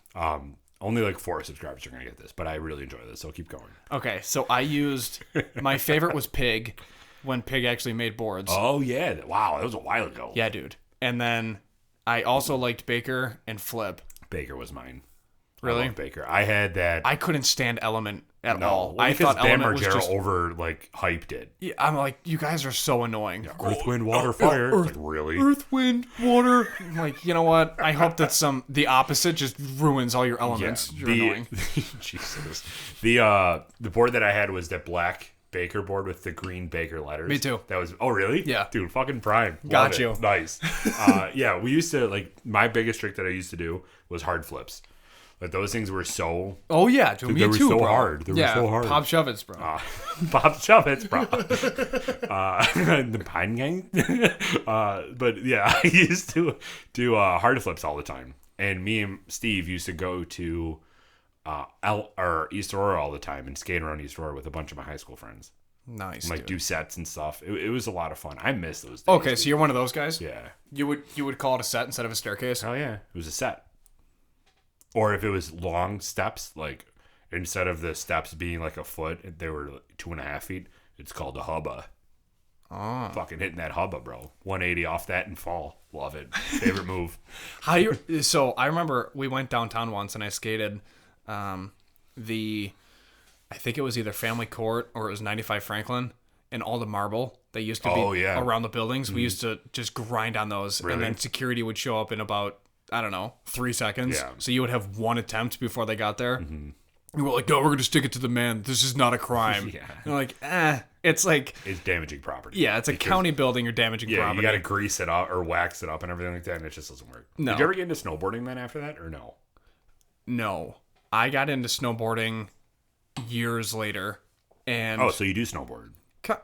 Only like 4 subscribers are going to get this, but I really enjoy this, so keep going. Okay, so I used... My favorite was Pig, when Pig actually made boards. Oh, yeah. Wow, that was a while ago. Yeah, dude. And then I also liked Baker and Flip. Baker was mine. Really? I love Baker. I had that... I couldn't stand Element at all. Well, I thought Ben Element Margera was just... hyped it. Yeah, I'm like, you guys are so annoying. Yeah, Earth, Wind, Water, Fire. Earth, like, really? Earth, Wind, Water. I'm like, you know what? I hope that the opposite just ruins all your elements. Yeah, You're annoying. Jesus. The board that I had was that black Baker board with the green Baker letters. Me too. That was... Oh, really? Yeah. Dude, fucking prime. Got you. Nice. Yeah, we used to... Like, my biggest trick that I used to do was hard flips. Like, those things were so... Oh, yeah. Dude, me they were too, so bro. hard. They were so hard. Pop Shovets, bro. Pop Shovets, bro. The Pine Gang. But, yeah, I used to do hard flips all the time. And me and Steve used to go to East Aurora all the time and skate around East Aurora with a bunch of my high school friends. Nice, and, like, do sets and stuff. It was a lot of fun. I miss those days. Okay, so you're one of those guys? Yeah. You would call it a set instead of a staircase? Oh, yeah. It was a set. Or if it was long steps, like instead of the steps being like a foot, they were 2.5 feet. It's called a hubba. Oh. Fucking hitting that hubba, bro. 180 off that and fall. Love it. Favorite move. So I remember we went downtown once and I skated I think it was either Family Court or it was 95 Franklin, and all the marble that used to be around the buildings. We used to just grind on those. Really? And then security would show up in about, I don't know, 3 seconds. Yeah. So you would have one attempt before they got there. Mm-hmm. And we're like, no, we're going to stick it to the man. This is not a crime. Yeah. And they're like, It's like... It's damaging property. Yeah, it's a county building. You're damaging property. Yeah, you got to grease it up or wax it up and everything like that, and it just doesn't work. No. Did you ever get into snowboarding then after that, or no? No. I got into snowboarding years later. And oh, so you do snowboard?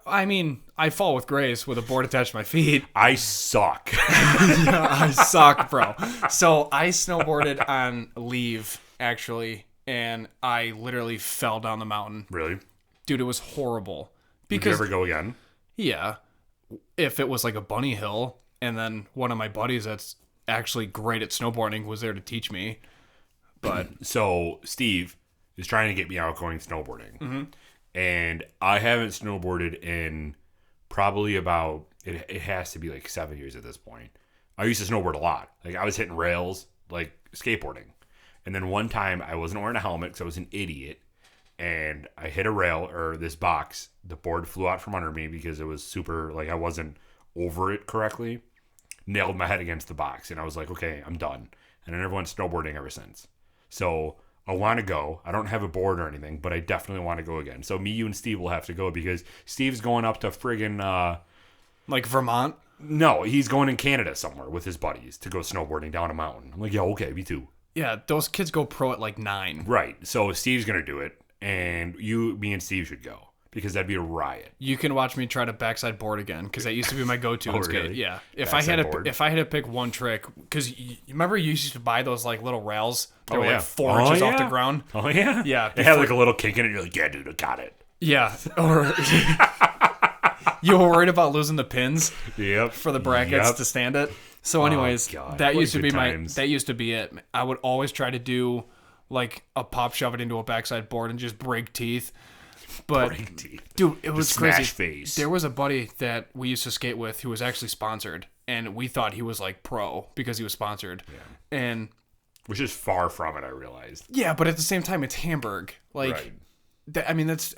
I mean, I fall with grace with a board attached to my feet. I suck. Yeah, I suck, bro. So I snowboarded on leave, actually, and I literally fell down the mountain. Really? Dude, it was horrible. Did you ever go again? Yeah. If it was like a bunny hill, and then one of my buddies that's actually great at snowboarding was there to teach me. But so Steve is trying to get me out going snowboarding. Mm-hmm. And I haven't snowboarded in probably about, it has to be like 7 years at this point. I used to snowboard a lot. Like, I was hitting rails, like skateboarding. And then one time I wasn't wearing a helmet because I was an idiot. And I hit a rail or this box. The board flew out from under me because it was super, like, I wasn't over it correctly. Nailed my head against the box. And I was like, okay, I'm done. And I never went snowboarding ever since. So I want to go. I don't have a board or anything, but I definitely want to go again. So me, you, and Steve will have to go because Steve's going up to friggin' like Vermont? No, he's going in Canada somewhere with his buddies to go snowboarding down a mountain. I'm like, yeah, okay, me too. Yeah, those kids go pro at like 9. Right. So Steve's going to do it, and me and Steve should go because that'd be a riot. You can watch me try to backside board again because that used to be my go-to in skate. Really? Yeah. If I had to pick one trick, because you remember you used to buy those like little rails that were like 4 inches off the ground? Oh, yeah? Yeah. It had like a little kink in it. You're like, yeah, dude, I got it. Yeah. Or You were worried about losing the pins Yep. for the brackets to stand it. So anyways, that used to be that used to be it. I would always try to do like a pop, shove it into a backside board and just break teeth. But dude, it was crazy. Face. There was a buddy that we used to skate with who was actually sponsored, and we thought he was like pro because he was sponsored. Yeah. And which is far from it, I realized. Yeah, but at the same time, it's Hamburg. Like, right. I mean, that's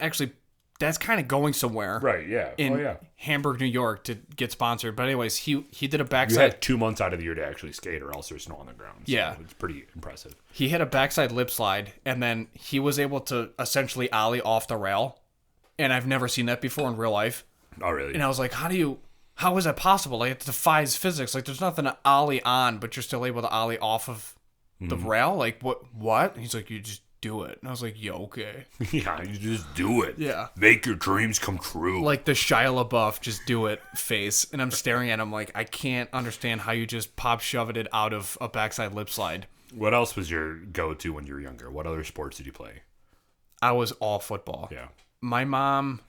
kind of going somewhere. Right, yeah. In Hamburg, New York to get sponsored. But anyways, he did a backside. You had 2 months out of the year to actually skate or else there's snow on the ground. So yeah. It's pretty impressive. He had a backside lip slide, and then he was able to essentially ollie off the rail. And I've never seen that before in real life. Oh, really? And I was like, how is that possible? Like, it defies physics. Like, there's nothing to ollie on, but you're still able to ollie off of the rail? Like, what? And he's like, you just do it. And I was like, yo, okay. Yeah, you just do it. Yeah. Make your dreams come true. Like the Shia LaBeouf, just do it face. And I'm staring at him like, I can't understand how you just pop shoved it out of a backside lip slide. What else was your go-to when you were younger? What other sports did you play? I was all football. Yeah. My mom...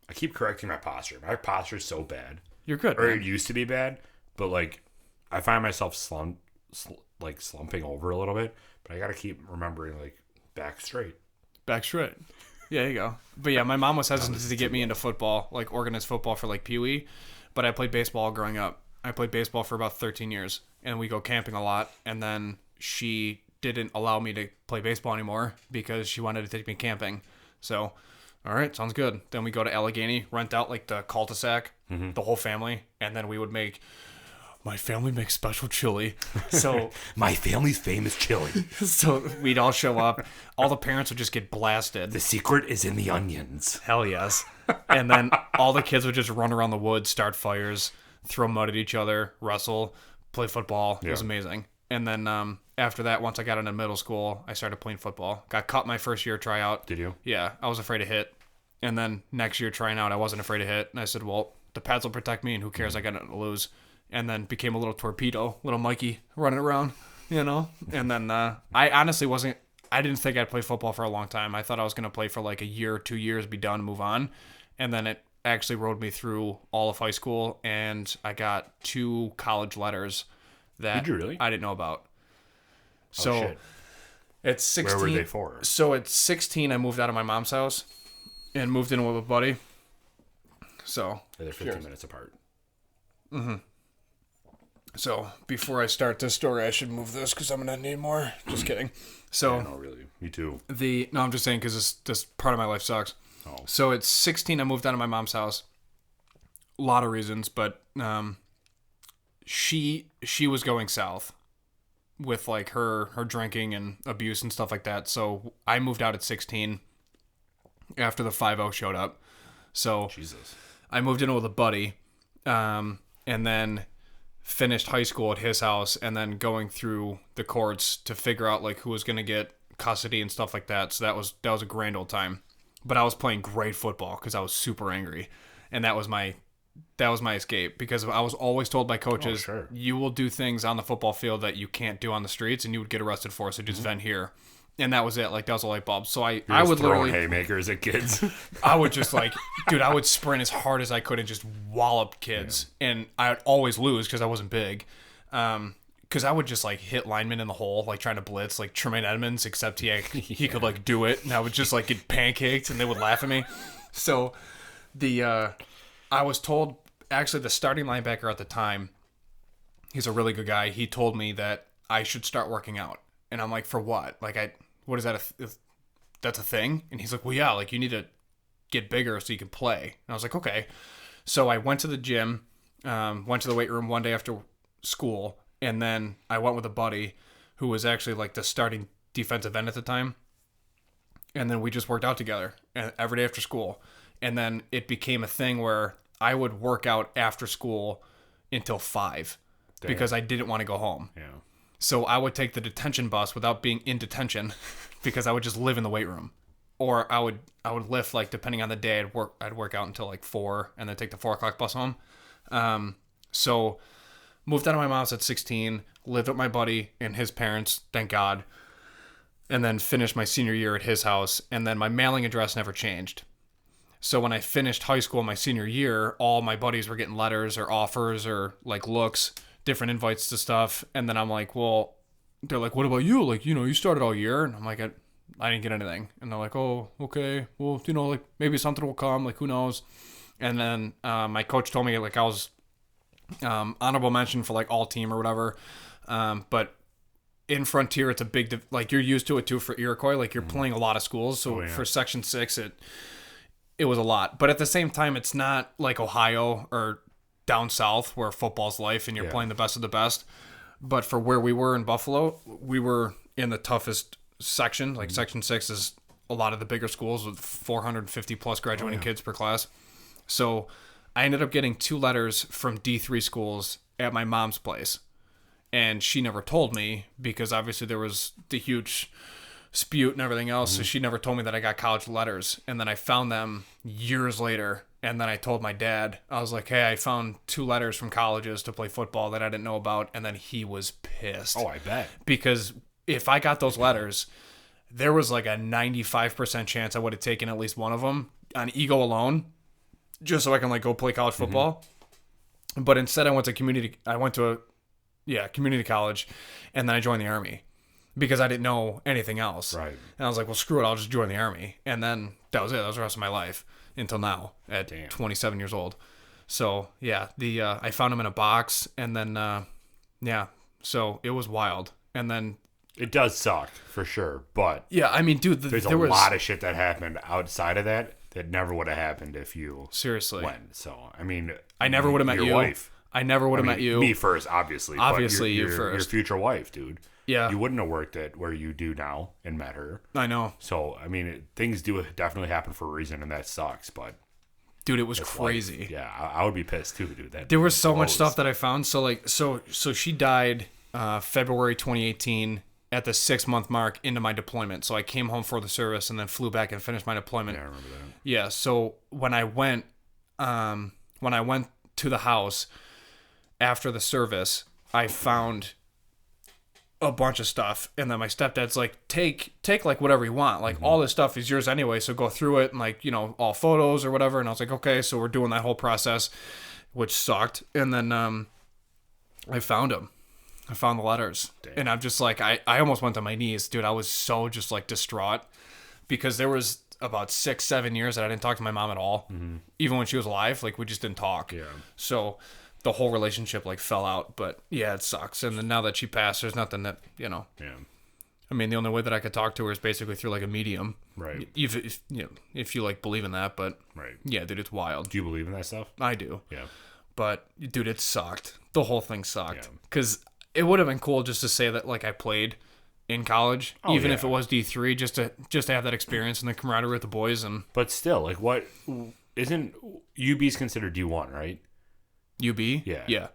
I keep correcting my posture. My posture is so bad. You're good, Or man. it used to be bad, but like, I find myself slumping over a little bit, but I got to keep remembering, like, back straight. Back straight. Yeah, there you go. But yeah, my mom was hesitant to get me into football, like organized football for like Pee Wee, but I played baseball growing up. I played baseball for about 13 years, and we go camping a lot, and then she didn't allow me to play baseball anymore because she wanted to take me camping. So, all right, sounds good. Then we go to Allegheny, rent out like the cul-de-sac, the whole family, and then we would my family makes special chili. So my family's famous chili. So we'd all show up. All the parents would just get blasted. The secret is in the onions. Hell yes. And then all the kids would just run around the woods, start fires, throw mud at each other, wrestle, play football. It was amazing. And then after that, once I got into middle school, I started playing football. Got cut my first year tryout. Did you? Yeah, I was afraid to hit. And then next year trying out, I wasn't afraid to hit. And I said, well, the pads will protect me, and who cares? I got nothing to lose. And then became a little torpedo, little Mikey running around, you know? And then I honestly I didn't think I'd play football for a long time. I thought I was going to play for like a year or 2 years, be done, move on. And then it actually rode me through all of high school, and I got 2 college letters that Did you really? I didn't know about. So shit. At 16, where were they for? So at 16, I moved out of my mom's house and moved in with a buddy. So they're 15 minutes apart. Mm-hmm. So before I start this story, I should move this because I'm gonna need more. Just kidding. So yeah, no, really, me too. No, I'm just saying because this part of my life sucks. Oh. So at 16, I moved out of my mom's house. A lot of reasons, but she was going south with like her drinking and abuse and stuff like that. So I moved out at 16 after the 5-0 showed up. So Jesus. I moved in with a buddy, and then finished high school at his house, and then going through the courts to figure out like who was going to get custody and stuff like that. So that was a grand old time. But I was playing great football because I was super angry, and that was my escape, because I was always told by coaches, you will do things on the football field that you can't do on the streets, and you would get arrested for. So just vent here. And that was it. Like, that was a light bulb. So I would literally haymakers at kids. I would just like, dude, I would sprint as hard as I could and just wallop kids. Yeah. And I would always lose because I wasn't big. Because I would just like hit linemen in the hole, like trying to blitz, like Tremaine Edmonds, except he could like do it. And I would just like get pancaked and they would laugh at me. So I was told, actually the starting linebacker at the time, he's a really good guy. He told me that I should start working out. And I'm like, for what? Like, what is that? That's a thing? And he's like, well, yeah, like you need to get bigger so you can play. And I was like, okay. So I went to the gym, went to the weight room one day after school. And then I went with a buddy who was actually like the starting defensive end at the time. And then we just worked out together every day after school. And then it became a thing where I would work out after school until 5 because I didn't want to go home. Yeah. So I would take the detention bus without being in detention because I would just live in the weight room. Or I would lift, like, depending on the day, I'd work out until like 4 and then take the 4 o'clock bus home. So moved out of my mom's at 16, lived with my buddy and his parents, thank God. And then finished my senior year at his house. And then my mailing address never changed. So when I finished high school my senior year, all my buddies were getting letters or offers or like looks, different invites to stuff. And then I'm like, well, they're like, what about you? Like, you started all year. And I'm like, I didn't get anything. And they're like, oh, okay. Well, like maybe something will come. Like, who knows? And then my coach told me like I was honorable mention for like all team or whatever. But in Frontier, it's a big, like you're used to it too for Iroquois. Like you're playing a lot of schools. So for Section 6, it was a lot. But at the same time, it's not like Ohio or down south where football's life and you're playing the best of the best. But for where we were in Buffalo, we were in the toughest section. Like Section 6 is a lot of the bigger schools with 450 plus graduating kids per class. So I ended up getting 2 letters from D3 schools at my mom's place. And she never told me because obviously there was the huge dispute and everything else. So she never told me that I got college letters. And then I found them years later. And then I told my dad, I was like, hey, I found 2 letters from colleges to play football that I didn't know about. And then he was pissed. Oh, I bet. Because if I got those letters, there was like a 95% chance I would have taken at least one of them on ego alone, just so I can like go play college football. But instead I went to community college, and then I joined the Army because I didn't know anything else. Right. And I was like, well, screw it, I'll just join the Army. And then that was it. That was the rest of my life until now at 27 years old. So yeah, I found them in a box, and then so it was wild. And then it does suck for sure, but yeah, I mean, dude, there's a lot of shit that happened outside of that never would have happened if you seriously went. So I mean, I never would have met your you. Wife. I never would have met you. Me first, obviously. Obviously, you first. Your future wife, dude. Yeah. You wouldn't have worked at where you do now and met her. I know. So, I mean, things do definitely happen for a reason, and that sucks, but... Dude, it was crazy. Life. Yeah, I would be pissed, too, dude. There was so much stuff that I found. So she died February 2018 at the 6-month mark into my deployment. So I came home for the service and then flew back and finished my deployment. Yeah, I remember that. Yeah, so when I went to the house after the service, I found a bunch of stuff, and then my stepdad's like, take like whatever you want, like all this stuff is yours anyway, so go through it, and like, all photos or whatever. And I was like, okay. So we're doing that whole process, which sucked. And then I found them. I found the letters. Damn. And I'm just like, I almost went to my knees, dude. I was so just like distraught because there was about 6-7 years that I didn't talk to my mom at all. Even when she was alive, like we just didn't talk. Yeah. So the whole relationship like fell out. But yeah, it sucks. And then now that she passed, there's nothing that Yeah. I mean, the only way that I could talk to her is basically through like a medium. Right. If you like believe in that, but right. Yeah, dude, it's wild. Do you believe in that stuff? I do. Yeah. But dude, it sucked. The whole thing sucked. Because it would have been cool just to say that like I played in college, even if it was D3, just to have that experience and the camaraderie with the boys. And but still, like, what isn't UB's considered D1, right? UB? Yeah.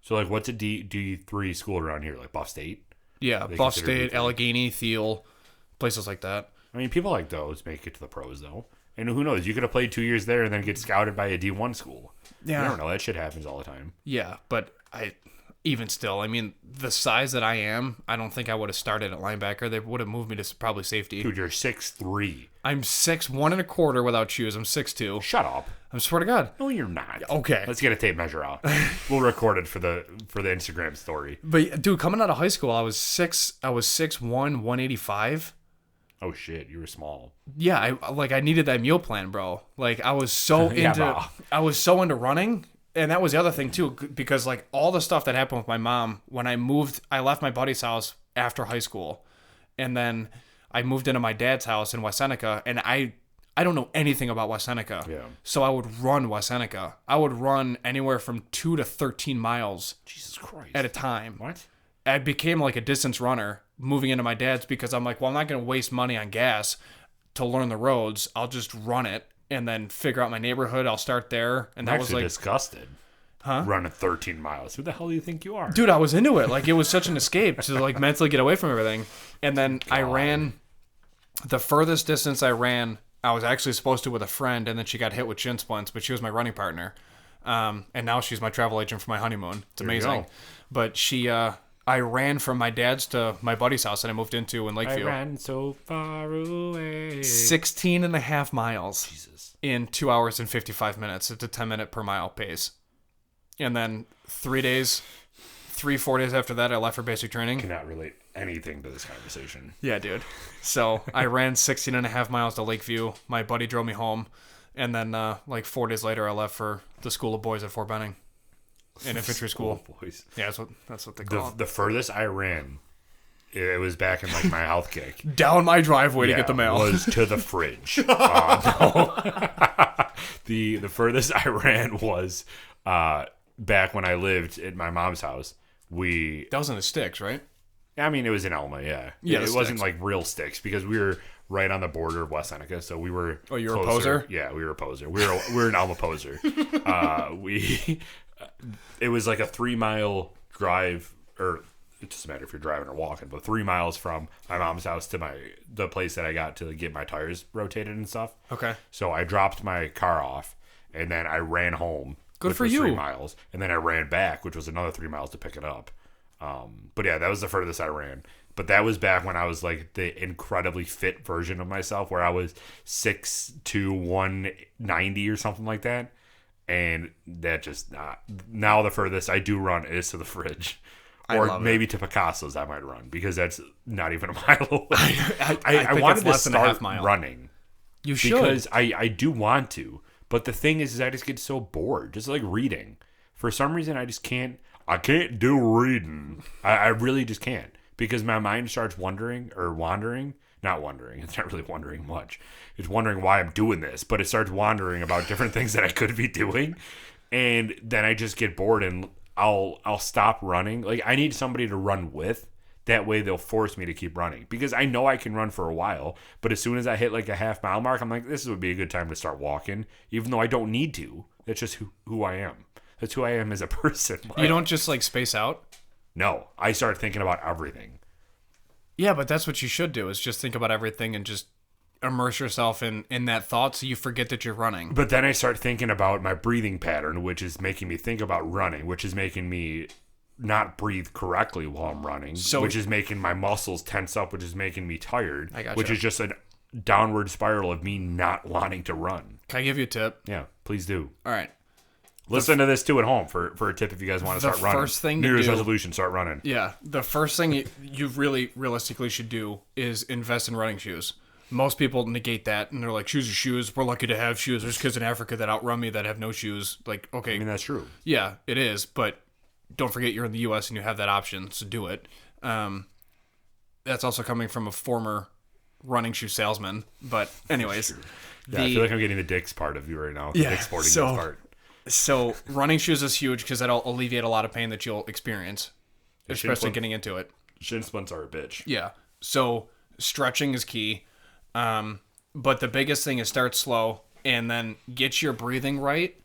So like, what's a D3 school around here? Like Buff State? Yeah, Buff State, D3? Allegheny, Thiel, places like that. I mean, people like those make it to the pros though. And who knows? You could have played 2 years there and then get scouted by a D1 school. Yeah. I don't know. That shit happens all the time. Yeah, but even still, I mean, the size that I am, I don't think I would have started at linebacker. They would have moved me to probably safety. Dude, you're 6'3". I'm 6'1.25" without shoes. I'm 6'2". Shut up. I swear to God. No, you're not. Okay. Let's get a tape measure out. We'll record it for the Instagram story. But dude, coming out of high school, I was 6'1", 185. Oh shit, you were small. Yeah, I needed that meal plan, bro. Like I was so into running. And that was the other thing too, because like all the stuff that happened with my mom when I moved, I left my buddy's house after high school, and then I moved into my dad's house in West Seneca, and I don't know anything about West Seneca. Yeah. So I would run West Seneca. I would run anywhere from 2 to 13 miles. Jesus Christ. At a time. What? I became like a distance runner moving into my dad's because I'm like, well, I'm not going to waste money on gas to learn the roads. I'll just run it. And then figure out my neighborhood. I'll start there. And that was like disgusted. Huh? Running 13 miles. Who the hell do you think you are? Dude, I was into it. Like it was such an escape to like mentally get away from everything. And then I ran the furthest distance I ran. I was actually supposed to with a friend, and then she got hit with shin splints, but she was my running partner. And now she's my travel agent for my honeymoon. It's amazing. But she, I ran from my dad's to my buddy's house that I moved into in Lakeview. I ran so far away. 16 and a half miles. Jesus. In 2 hours and 55 minutes at the 10-minute per mile pace. And then 4 days after that, I left for basic training. Cannot relate anything to this conversation. Yeah, dude. So I ran 16 and a half miles to Lakeview. My buddy drove me home. And then 4 days later, I left for the School of Boys at Fort Benning. In infantry school. Boys. Yeah, that's what they call it. The furthest I ran, it was back in like my health kick. Down my driveway to get the mail. Was to the fridge. No. The furthest I ran was back when I lived at my mom's house. That was in the sticks, right? I mean, it was in Elma, yeah. Yeah, it wasn't like real sticks because we were right on the border of West Seneca, so we were. Oh, you were closer. a poser? Yeah, we were a poser. We were an Elma poser. It was like a 3-mile drive, or it doesn't matter if you're driving or walking, but 3 miles from my mom's house to the place that I got to get my tires rotated and stuff. Okay. So I dropped my car off, and then I ran home. Good for you. 3 miles, and then I ran back, which was another 3 miles to pick it up. But yeah, that was the furthest I ran. But that was back when I was like the incredibly fit version of myself, where I was 6'2", 190 or something like that. And that just now the furthest I do run is to the fridge, or maybe to Picasso's. I might run because that's not even a mile away. I wanted to start running. You should, because I do want to, but the thing is I just get so bored, just like reading. For some reason, I just can't. I can't do reading. I really just can't, because my mind starts wandering. Not wondering. It's not really wondering much. It's wondering why I'm doing this, but it starts wandering about different things that I could be doing, and then I just get bored and I'll stop running. Like, I need somebody to run with. That way they'll force me to keep running, because I know I can run for a while, but as soon as I hit like a half-mile mark, I'm like, this would be a good time to start walking, even though I don't need to. That's just who I am. That's who I am as a person. You don't just like space out? No, I start thinking about everything. Yeah, but that's what you should do, is just think about everything and just immerse yourself in that thought so you forget that you're running. But then I start thinking about my breathing pattern, which is making me think about running, which is making me not breathe correctly while I'm running, which is making my muscles tense up, which is making me tired, which is just a downward spiral of me not wanting to run. Can I give you a tip? Yeah, please do. All right. Listen to this too at home for a tip if you guys want to start running. The first thing New Year's resolution, start running. Yeah, the first thing you really realistically should do is invest in running shoes. Most people negate that, and they're like, shoes are shoes. We're lucky to have shoes. There's kids in Africa that outrun me that have no shoes. Like, okay. I mean, that's true. Yeah, it is, but don't forget you're in the U.S. and you have that option, so do it. That's also coming from a former running shoe salesman. But anyways. Yeah, I feel like I'm getting the Dick's part of you right now. The Dick's Sporting Goods part. So running shoes is huge because that'll alleviate a lot of pain that you'll experience, especially getting into it. Shin splints are a bitch. Yeah. So stretching is key. But the biggest thing is start slow and then get your breathing right.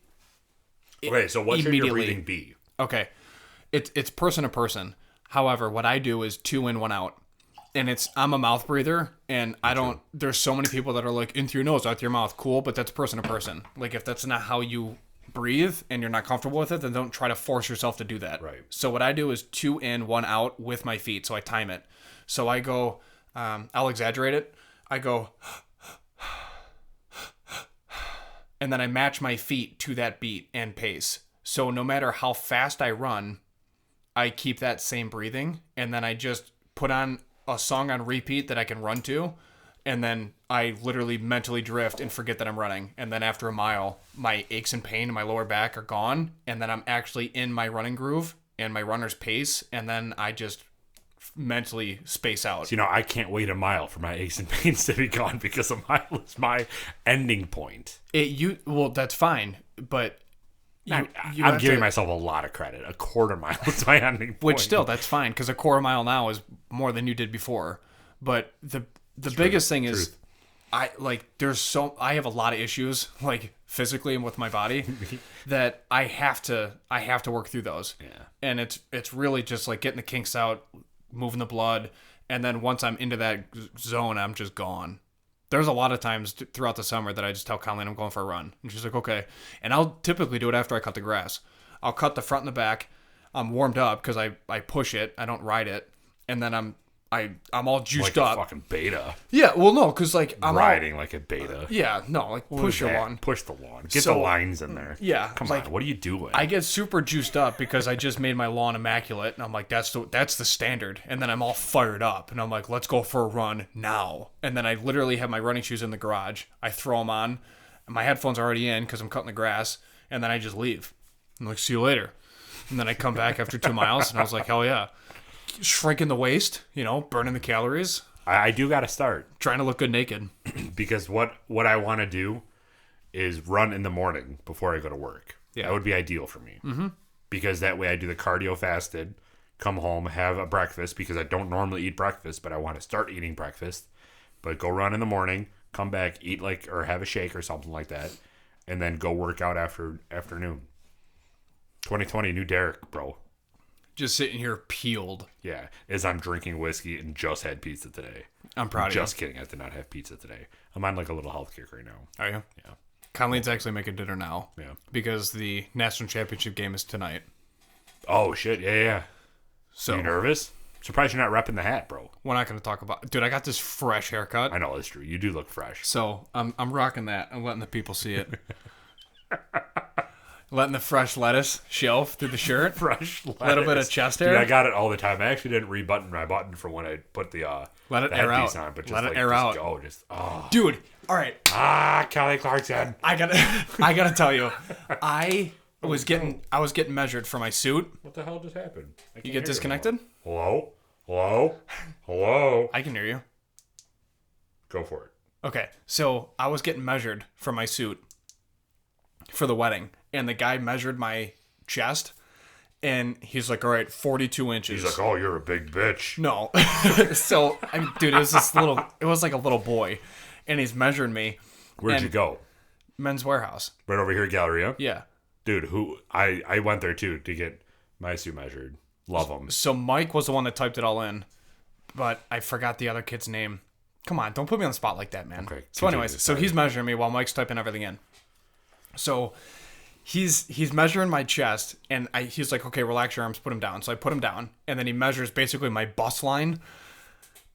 Okay, so what should your breathing be? Okay. It's person to person. However, what I do is 2 in, 1 out. And I'm a mouth breather, and there's so many people that are like, in through your nose, out through your mouth. Cool, but that's person to person. Like, if that's not how you breathe and you're not comfortable with it, then don't try to force yourself to do that. Right. So what I do is 2 in, 1 out with my feet. So I time it. So I go, I'll exaggerate it. I go, and then I match my feet to that beat and pace. So no matter how fast I run, I keep that same breathing, and then I just put on a song on repeat that I can run to, and then I literally mentally drift and forget that I'm running. And then after a mile, my aches and pain in my lower back are gone, and then I'm actually in my running groove and my runner's pace, and then I just mentally space out. So, I can't wait a mile for my aches and pains to be gone, because a mile is my ending point. Well, that's fine, but I'm giving myself a lot of credit. A quarter mile is my ending point. Which still, that's fine, because a quarter mile now is more than you did before. But the biggest thing is, I have a lot of issues, like physically and with my body, that I have to work through those. Yeah. And it's really just like getting the kinks out, moving the blood, and then once I'm into that zone, I'm just gone. There's a lot of times throughout the summer that I just tell Colleen I'm going for a run. And she's like, okay. And I'll typically do it after I cut the grass. I'll cut the front and the back. I'm warmed up because I push it. I don't ride it. And then I'm all juiced like up. Like a fucking beta. Yeah, well, no, because like I'm riding like a beta. Yeah, no, like push your lawn. Push the lawn. Get the lines in there. Yeah, come on. What are you doing? I get super juiced up because I just made my lawn immaculate, and I'm like, that's the standard. And then I'm all fired up, and I'm like, let's go for a run now. And then I literally have my running shoes in the garage. I throw them on, and my headphones are already in because I'm cutting the grass, and then I just leave. I'm like, see you later. And then I come back after 2 miles, and I was like, hell yeah. Shrinking the waist, burning the calories. I do got to start. Trying to look good naked. Because what I want to do is run in the morning before I go to work. Yeah. That would be ideal for me. Mm-hmm. Because that way I do the cardio fasted, come home, have a breakfast, because I don't normally eat breakfast, but I want to start eating breakfast. But go run in the morning, come back, eat or have a shake or something like that, and then go work out afternoon. 2020, new Derek, bro. Just sitting here peeled. Yeah, as I'm drinking whiskey and just had pizza today. I'm proud of you. Just kidding, I did not have pizza today. I'm on like a little health kick right now. Are you? Yeah. Colleen's actually making dinner now. Yeah. Because the national championship game is tonight. Oh, shit. Yeah. So, are you nervous? Surprised you're not repping the hat, bro. We're not going to talk about... Dude, I got this fresh haircut. I know, that's true. You do look fresh. So, I'm rocking that. I'm letting the people see it. Letting the fresh lettuce show through the shirt. Fresh lettuce. A little bit of chest hair. Dude, I got it all the time. I actually didn't rebutton my button for when I put the let it air out. On, but just let it like, air just out. Go, just Dude, all right. Kelly Clarkson. I gotta tell you, I was getting measured for my suit. What the hell just happened? You get disconnected? Hello? I can hear you. Go for it. Okay, so I was getting measured for my suit for the wedding, and the guy measured my chest, and he's like, all right, 42 inches. He's like, oh, you're a big bitch. No. So, dude, it was like a little boy, and he's measuring me. Where'd you go? Men's Warehouse. Right over here, Galleria? Yeah. Dude, I went there too to get my suit measured. Love them. So Mike was the one that typed it all in, but I forgot the other kid's name. Come on, don't put me on the spot like that, man. Okay. So anyways, he's measuring me while Mike's typing everything in. So he's measuring my chest, and he's like, okay, relax your arms, put him down. So I put him down, and then he measures basically my bust line,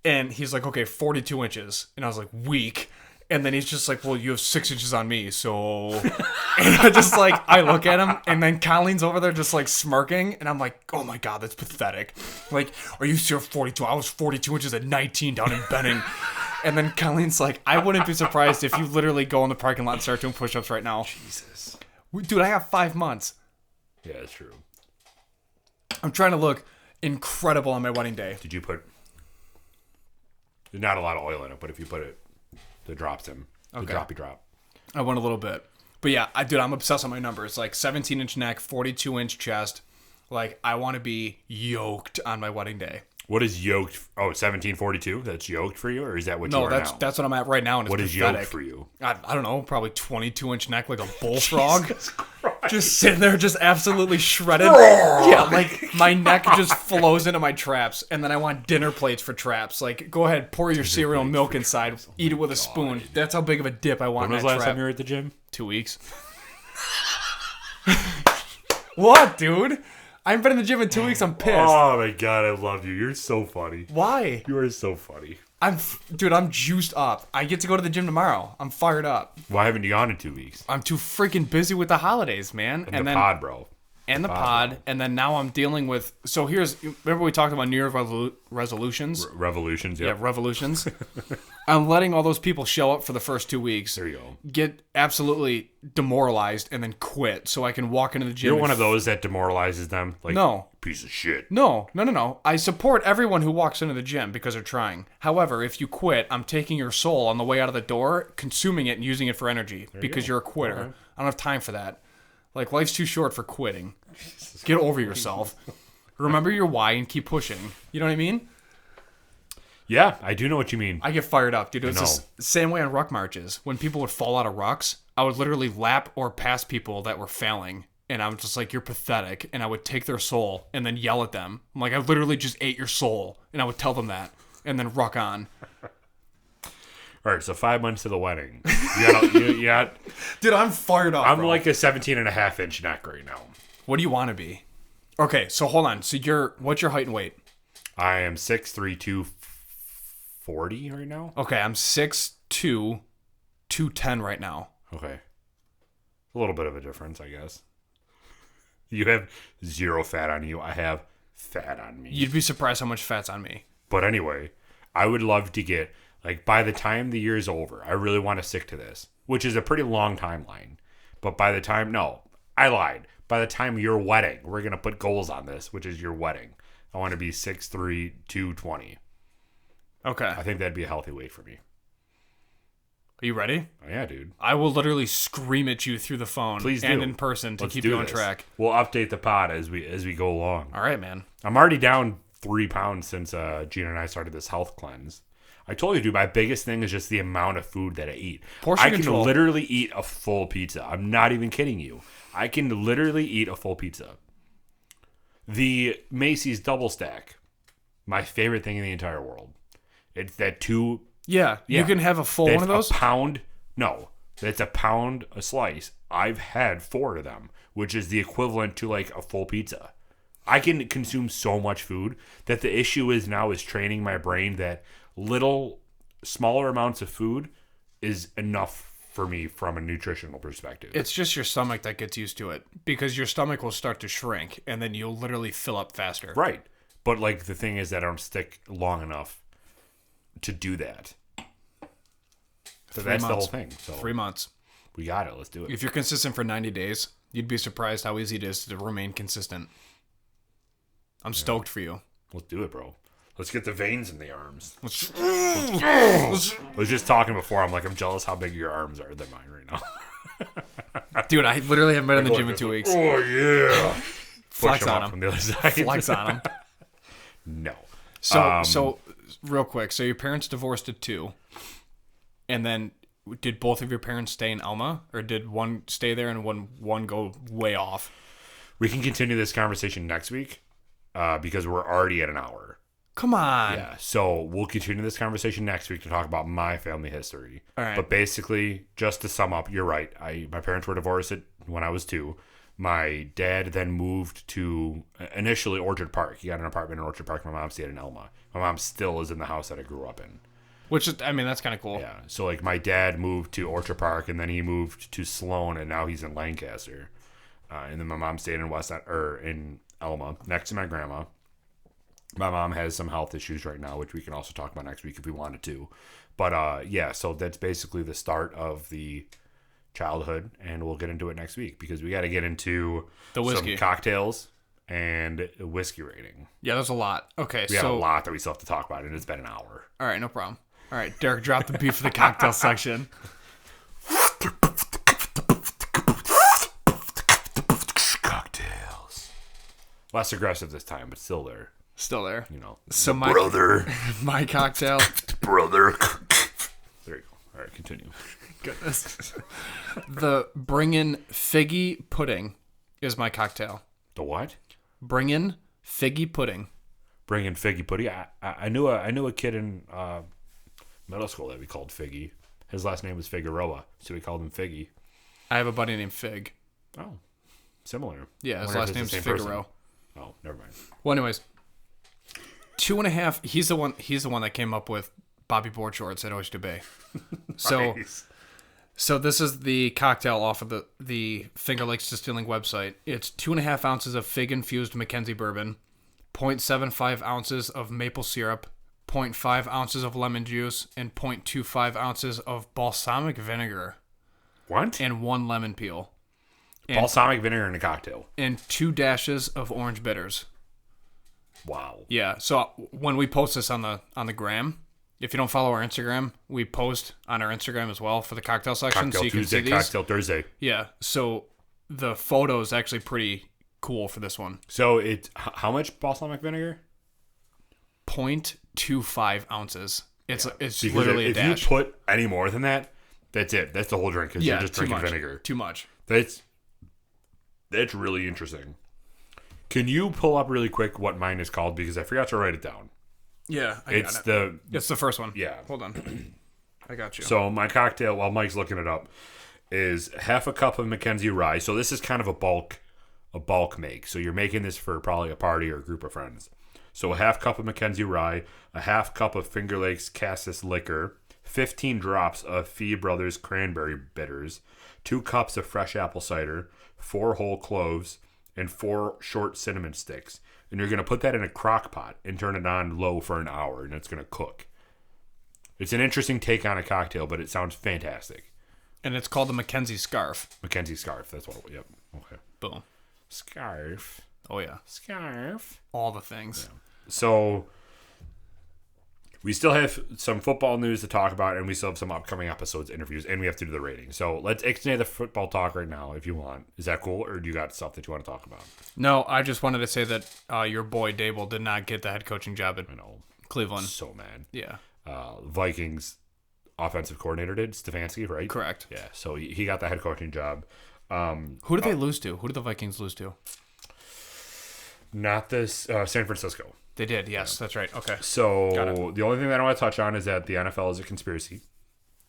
and he's like, okay, 42 inches. And I was like, weak. And then he's just like, well, you have 6 inches on me, so... And I look at him, and then Colleen's over there just, like, smirking, and I'm like, oh, my God, that's pathetic. Like, are you sure 42? I was 42 inches at 19 down in Benning. And then Colleen's like, I wouldn't be surprised if you literally go in the parking lot and start doing push-ups right now. Jesus. Dude, I have 5 months. Yeah, that's true. I'm trying to look incredible on my wedding day. Did you put... There's not a lot of oil in it, but if you put it... The drops him. The droppy drop. I went a little bit. But yeah, I'm obsessed with my numbers. Like 17-inch neck, 42-inch chest. Like, I want to be yoked on my wedding day. What is yoked? Oh, 1742? That's yoked for you? Or is that what you are now? No, that's what I'm at right now. And it's pathetic. What is yoked for you? I don't know. Probably 22-inch neck like a bullfrog. Just sitting there just absolutely shredded. Yeah, like my neck just flows into my traps. And then I want dinner plates for traps. Like, go ahead, pour your cereal milk inside. Eat it with a spoon. That's how big of a dip I want in that trap. When was the last time you were at the gym? 2 weeks. What, dude? I haven't been in the gym in 2 weeks. I'm pissed. Oh, my God. I love you. You're so funny. Why? You are so funny. I'm juiced up. I get to go to the gym tomorrow. I'm fired up. Why haven't you gone in 2 weeks? I'm too freaking busy with the holidays, man. And the pod, bro. And the pod. And then now I'm dealing with... So remember we talked about New Year's resolutions? Revolutions, yeah. Yeah, revolutions. I'm letting all those people show up for the first 2 weeks. There you go. Get absolutely demoralized and then quit so I can walk into the gym. You're one of those that demoralizes them? Like, no. Piece of shit. No. I support everyone who walks into the gym because they're trying. However, if you quit, I'm taking your soul on the way out of the door, consuming it and using it for energy because you're a quitter. Right. I don't have time for that. Like, life's too short for quitting. Get over yourself. Remember your why and keep pushing. You know what I mean? Yeah, I do know what you mean. I get fired up, dude. It was the same way on ruck marches. When people would fall out of rucks, I would literally lap or pass people that were failing. And I was just like, you're pathetic. And I would take their soul and then yell at them. I'm like, I literally just ate your soul. And I would tell them that. And then ruck on. All right, so 5 months to the wedding. You got, dude, I'm fired up. I'm bro. Like a 17.5-inch neck right now. What do you want to be? Okay, so hold on. So what's your height and weight? I am 6'3", 240 right now. Okay, I'm 6'2", 210 right now. Okay. A little bit of a difference, I guess. You have zero fat on you. I have fat on me. You'd be surprised how much fat's on me. But anyway, I would love to get, like, by the time the year is over, I really want to stick to this, which is a pretty long timeline. But by the time, no, I lied. By the time your wedding, we're going to put goals on this, which is your wedding. I want to be 6'3", 220. Okay. I think that'd be a healthy weight for me. Are you ready? Oh, yeah, dude. I will literally scream at you through the phone and in person to keep you on track. We'll update the pod as we go along. All right, man. I'm already down 3 pounds since Gina and I started this health cleanse. I told you, dude, my biggest thing is just the amount of food that I eat. Portion I can control. literally eat a full pizza. I'm not even kidding you. I can literally eat a full pizza. The Macy's double stack, my favorite thing in the entire world. It's that two. Yeah, you can have a full one of those? A pound. No, that's a pound a slice. I've had 4 of them, which is the equivalent to like a full pizza. I can consume so much food that the issue is now is training my brain that smaller amounts of food is enough for me from a nutritional perspective. It's just your stomach that gets used to it because your stomach will start to shrink and then you'll literally fill up faster. Right. But like the thing is that I don't stick long enough to do that. So that's the whole thing. So 3 months. We got it. Let's do it. If you're consistent for 90 days, you'd be surprised how easy it is to remain consistent. I'm stoked for you. Let's do it, bro. Let's get the veins in the arms. I was just talking before. I'm like, I'm jealous how big your arms are than mine right now. Dude, I literally haven't been in the gym in 2 weeks. Oh, yeah. Flex on them. From the other side. Flex on them. No. So real quick. So your parents divorced at 2. And then did both of your parents stay in Elma? Or did one stay there and one go way off? We can continue this conversation next week because we're already at an hour. Come on. Yeah, so we'll continue this conversation next week to talk about my family history. All right. But basically, just to sum up, you're right. My parents were divorced when I was 2. My dad then moved to initially Orchard Park. He got an apartment in Orchard Park. My mom stayed in Elma. My mom still is in the house that I grew up in. Which is, I mean, that's kind of cool. Yeah. So like my dad moved to Orchard Park and then he moved to Sloan and now he's in Lancaster. And then my mom stayed in Elma next to my grandma. My mom has some health issues right now, which we can also talk about next week if we wanted to. But yeah, so that's basically the start of the childhood, and we'll get into it next week because we got to get into the whiskey, some cocktails, and whiskey rating. Yeah, there's a lot. Okay, we have a lot that we still have to talk about, and it's been an hour. All right, no problem. All right, Derek, drop the beat for the cocktail section. Cocktails. Less aggressive this time, but still there. Still there. You know. So brother. My cocktail. Brother. There you go. All right, continue. Goodness. The Bringin' Figgy Pudding is my cocktail. The what? Bringin' Figgy Pudding. Bringin' Figgy Pudding. I knew a kid in middle school that we called Figgy. His last name was Figueroa, so we called him Figgy. I have a buddy named Fig. Oh, similar. Yeah, his last name's Figueroa. Oh, never mind. Well, anyways, 2.5. He's the one that came up with Bobby Board Shorts at Oyster Bay. So, nice. So this is the cocktail off of the Fingerlakes Distilling website. It's 2.5 ounces of fig-infused McKenzie bourbon, 0.75 ounces of maple syrup, 0.5 ounces of lemon juice, and 0.25 ounces of balsamic vinegar. What? And 1 lemon peel. Balsamic vinegar in a cocktail. And 2 dashes of orange bitters. Wow. Yeah. So when we post this on the gram, if you don't follow our Instagram, we post on our Instagram as well for the cocktail section. Cocktail so you Tuesday, can see these. Cocktail Thursday. Yeah. So the photo is actually pretty cool for this one. So it's how much balsamic vinegar? 0.25 ounces. It's because literally a dash. If you put any more than that, that's it. That's the whole drink because you're just drinking vinegar. Too much. That's really interesting. Can you pull up really quick what mine is called? Because I forgot to write it down. Yeah, it's the first one. Yeah. Hold on. I got you. So my cocktail, while Mike's looking it up, is half a cup of McKenzie rye. So this is kind of a bulk a bulk make. So you're making this for probably a party or a group of friends. So a half cup of McKenzie rye, a half cup of Fingerlakes Cassis liquor, 15 drops of Fee Brothers cranberry bitters, 2 cups of fresh apple cider, 4 whole cloves, and 4 short cinnamon sticks. And you're going to put that in a crock pot and turn it on low for an hour, and it's going to cook. It's an interesting take on a cocktail, but it sounds fantastic. And it's called the McKenzie Scarf. McKenzie Scarf, that's what, yep. Okay. Boom. Scarf. Oh, yeah. Scarf. All the things. Yeah. So, we still have some football news to talk about, and we still have some upcoming episodes, interviews, and we have to do the rating. So, let's extend the football talk right now, if you want. Is that cool, or do you got stuff that you want to talk about? No, I just wanted to say that your boy Dable did not get the head coaching job at Cleveland. So mad. Yeah. Vikings offensive coordinator did, Stefanski, right? Correct. Yeah, so he got the head coaching job. Who did they lose to? Who did the Vikings lose to? Not this, San Francisco. They did, yes, that's right. Okay. So the only thing that I want to touch on is that the NFL is a conspiracy.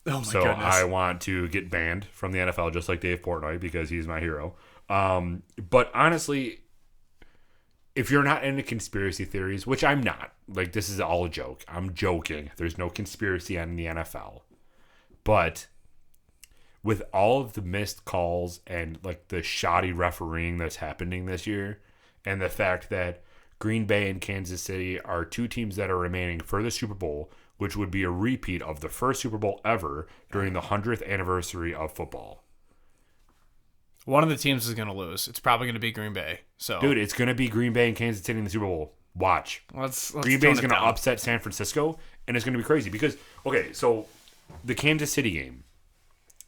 Oh my so goodness. I want to get banned from the NFL just like Dave Portnoy because he's my hero. But honestly, if you're not into conspiracy theories, which I'm not, like this is all a joke. I'm joking. There's no conspiracy on the NFL. But with all of the missed calls and like the shoddy refereeing that's happening this year, and the fact that Green Bay and Kansas City are 2 teams that are remaining for the Super Bowl, which would be a repeat of the first Super Bowl ever during the 100th anniversary of football. One of the teams is going to lose. It's probably going to be Green Bay. So, dude, it's going to be Green Bay and Kansas City in the Super Bowl. Watch. Let's Green Bay's going to upset San Francisco, and it's going to be crazy because, okay, so the Kansas City game,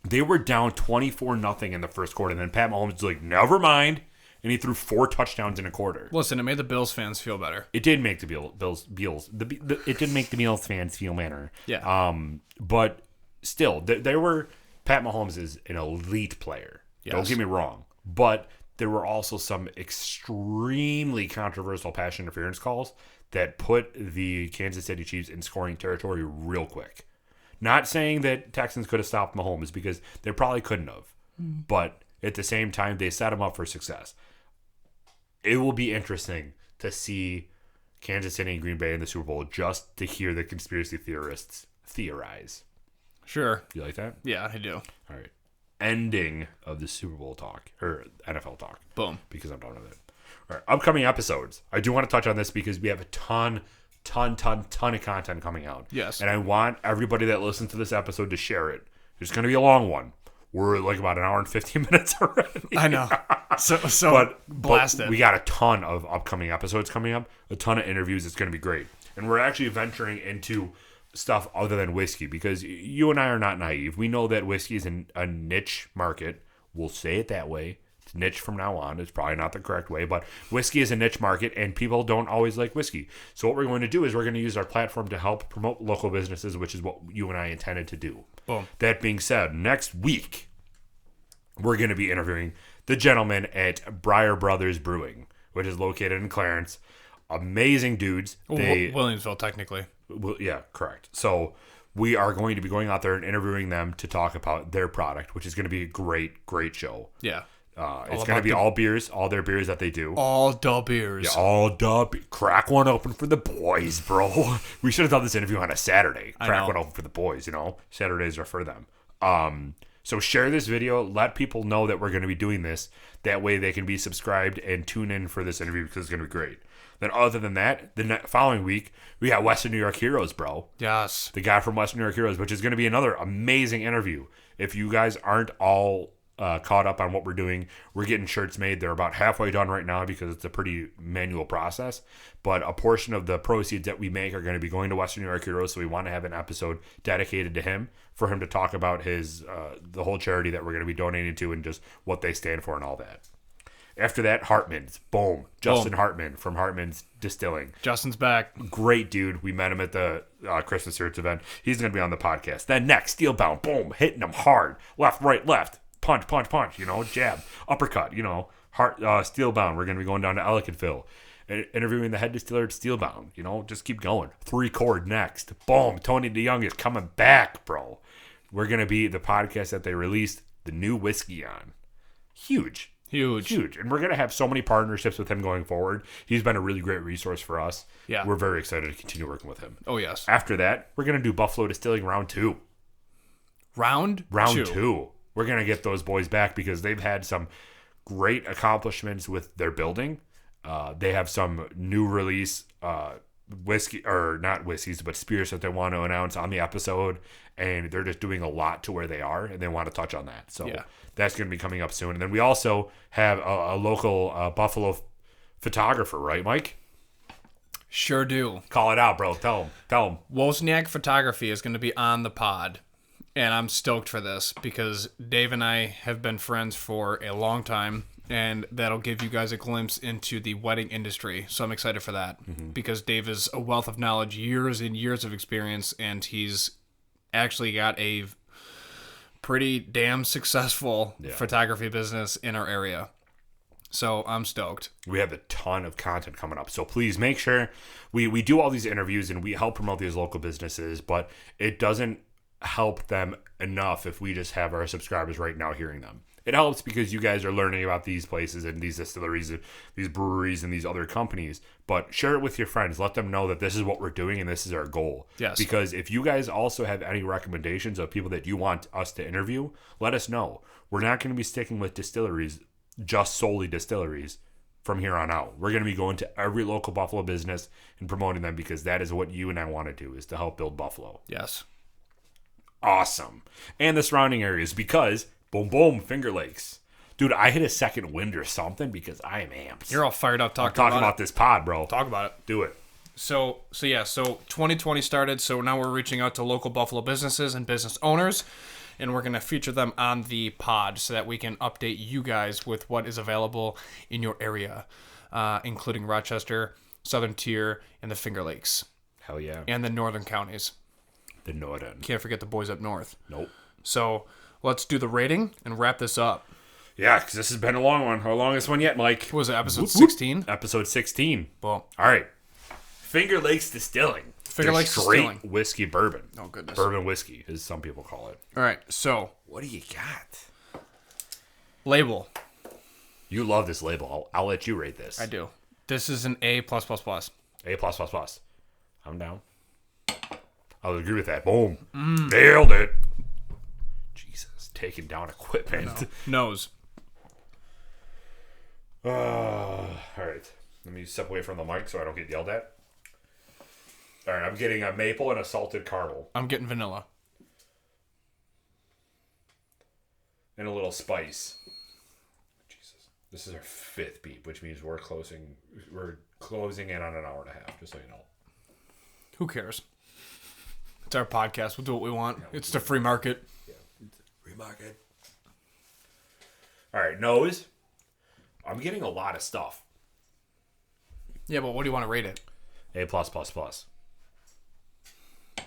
they were down 24-0 in the first quarter, and then Pat Mahomes was like, never mind. And he threw 4 touchdowns in a quarter. Listen, it made the Bills fans feel better. It did make the Bills it did make the Bills fans feel better. Yeah. But still, there were Pat Mahomes is an elite player. Yes. Don't get me wrong. But there were also some extremely controversial pass interference calls that put the Kansas City Chiefs in scoring territory real quick. Not saying that Texans could have stopped Mahomes because they probably couldn't have. But at the same time, they set him up for success. It will be interesting to see Kansas City and Green Bay in the Super Bowl just to hear the conspiracy theorists theorize. Sure. You like that? Yeah, I do. All right. Ending of the Super Bowl talk, or NFL talk. Boom. Because I'm done with it. All right. Upcoming episodes. I do want to touch on this because we have a ton of content coming out. Yes. And I want everybody that listens to this episode to share it. It's going to be a long one. We're like about an hour and 15 minutes already. I know. So blasted. But we got a ton of upcoming episodes coming up, a ton of interviews. It's going to be great. And we're actually venturing into stuff other than whiskey because you and I are not naive. We know that whiskey is a niche market. We'll say it that way. It's niche from now on. It's probably not the correct way, but whiskey is a niche market and people don't always like whiskey. So what we're going to do is we're going to use our platform to help promote local businesses, which is what you and I intended to do. Boom. That being said, next week, we're going to be interviewing the gentleman at Breyer Brothers Brewing, which is located in Clarence. Amazing dudes. Williamsville, technically. Well, yeah, correct. So we are going to be going out there and interviewing them to talk about their product, which is going to be a great, great show. Yeah. It's going to be all beers, all their beers that they do. All the beers. Yeah, all the crack one open for the boys, bro. We should have done this interview on a Saturday. Crack one open for the boys, Saturdays are for them. So share this video. Let people know that we're going to be doing this. That way they can be subscribed and tune in for this interview because it's going to be great. Then other than that, the following week, we got Western New York Heroes, bro. Yes. The guy from Western New York Heroes, which is going to be another amazing interview. If you guys aren't all caught up on what we're doing, we're getting shirts made. They're about halfway done right now because it's a pretty manual process. But a portion of the proceeds that we make are going to be going to Western New York Heroes. So we want to have an episode dedicated to him for him to talk about his the whole charity that we're going to be donating to and just what they stand for and all that. After that, Hartman's. Boom. Justin Hartman from Hartman's Distilling. Justin's back. Great dude. We met him at the Christmas Search event. He's going to be on the podcast. Then next, Steelbound. Boom. Hitting him hard. Left, right, left. Punch, punch, punch. Jab. Uppercut. Steelbound. We're going to be going down to Ellicottville. Interviewing the head distiller at Steelbound. Just keep going. 3-chord next. Boom. Tony DeYoung is coming back, bro. We're going to be the podcast that they released the new whiskey on. Huge. Huge. And we're going to have so many partnerships with him going forward. He's been a really great resource for us. Yeah. We're very excited to continue working with him. Oh, yes. After that, we're going to do Buffalo Distilling round 2. Round 2. We're going to get those boys back because they've had some great accomplishments with their building. They have some new release whiskey, or not whiskeys, but spirits that they want to announce on the episode. And they're just doing a lot to where they are, and they want to touch on that. So that's going to be coming up soon. And then we also have a local Buffalo photographer, right, Mike? Sure do. Call it out, bro. Tell him. Wozniak Photography is going to be on the pod. And I'm stoked for this because Dave and I have been friends for a long time, and that'll give you guys a glimpse into the wedding industry. So I'm excited for that because Dave is a wealth of knowledge, years and years of experience, and he's actually got a pretty damn successful photography business in our area. So I'm stoked. We have a ton of content coming up. So please make sure we do all these interviews and we help promote these local businesses, but it doesn't help them enough if we just have our subscribers right now hearing them. It helps because you guys are learning about these places and these distilleries, and these breweries, and these other companies. But share it with your friends. Let them know that this is what we're doing and this is our goal. Yes. Because if you guys also have any recommendations of people that you want us to interview, let us know. We're not going to be sticking with distilleries, just solely distilleries, from here on out. We're going to be going to every local Buffalo business and promoting them because that is what you and I want to do, is to help build Buffalo. Yes. Awesome. And the surrounding areas because... Boom, boom, Finger Lakes. Dude, I hit a second wind or something because I am amped. You're all fired up talking about this pod, bro. Talk about it. Do it. So 2020 started, so now we're reaching out to local Buffalo businesses and business owners, and we're going to feature them on the pod so that we can update you guys with what is available in your area, including Rochester, Southern Tier, and the Finger Lakes. Hell yeah. And the northern counties. The northern. Can't forget the boys up north. Nope. So... let's do the rating and wrap this up. Yeah, because this has been a long one. Our longest one yet, Mike. What was it, episode 16? Episode 16. Well. All right. Fingerlakes Distilling. Fingerlakes Distilling. Straight whiskey bourbon. Oh, goodness. Bourbon whiskey, as some people call it. All right, so. What do you got? Label. You love this label. I'll let you rate this. I do. This is an A+++. A+++. I'm down. I'll agree with that. Boom. Nailed it. Taking down equipment. Nose. All right. Let me step away from the mic so I don't get yelled at. All right. I'm getting a maple and a salted caramel. I'm getting vanilla. And a little spice. Jesus. This is our 5th beep, which means we're closing in on an hour and a half, just so you know. Who cares? It's our podcast. We'll do what we want. It's the free market. Market. All right, nose. I'm getting a lot of stuff. Yeah, but what do you want to rate it? A+++.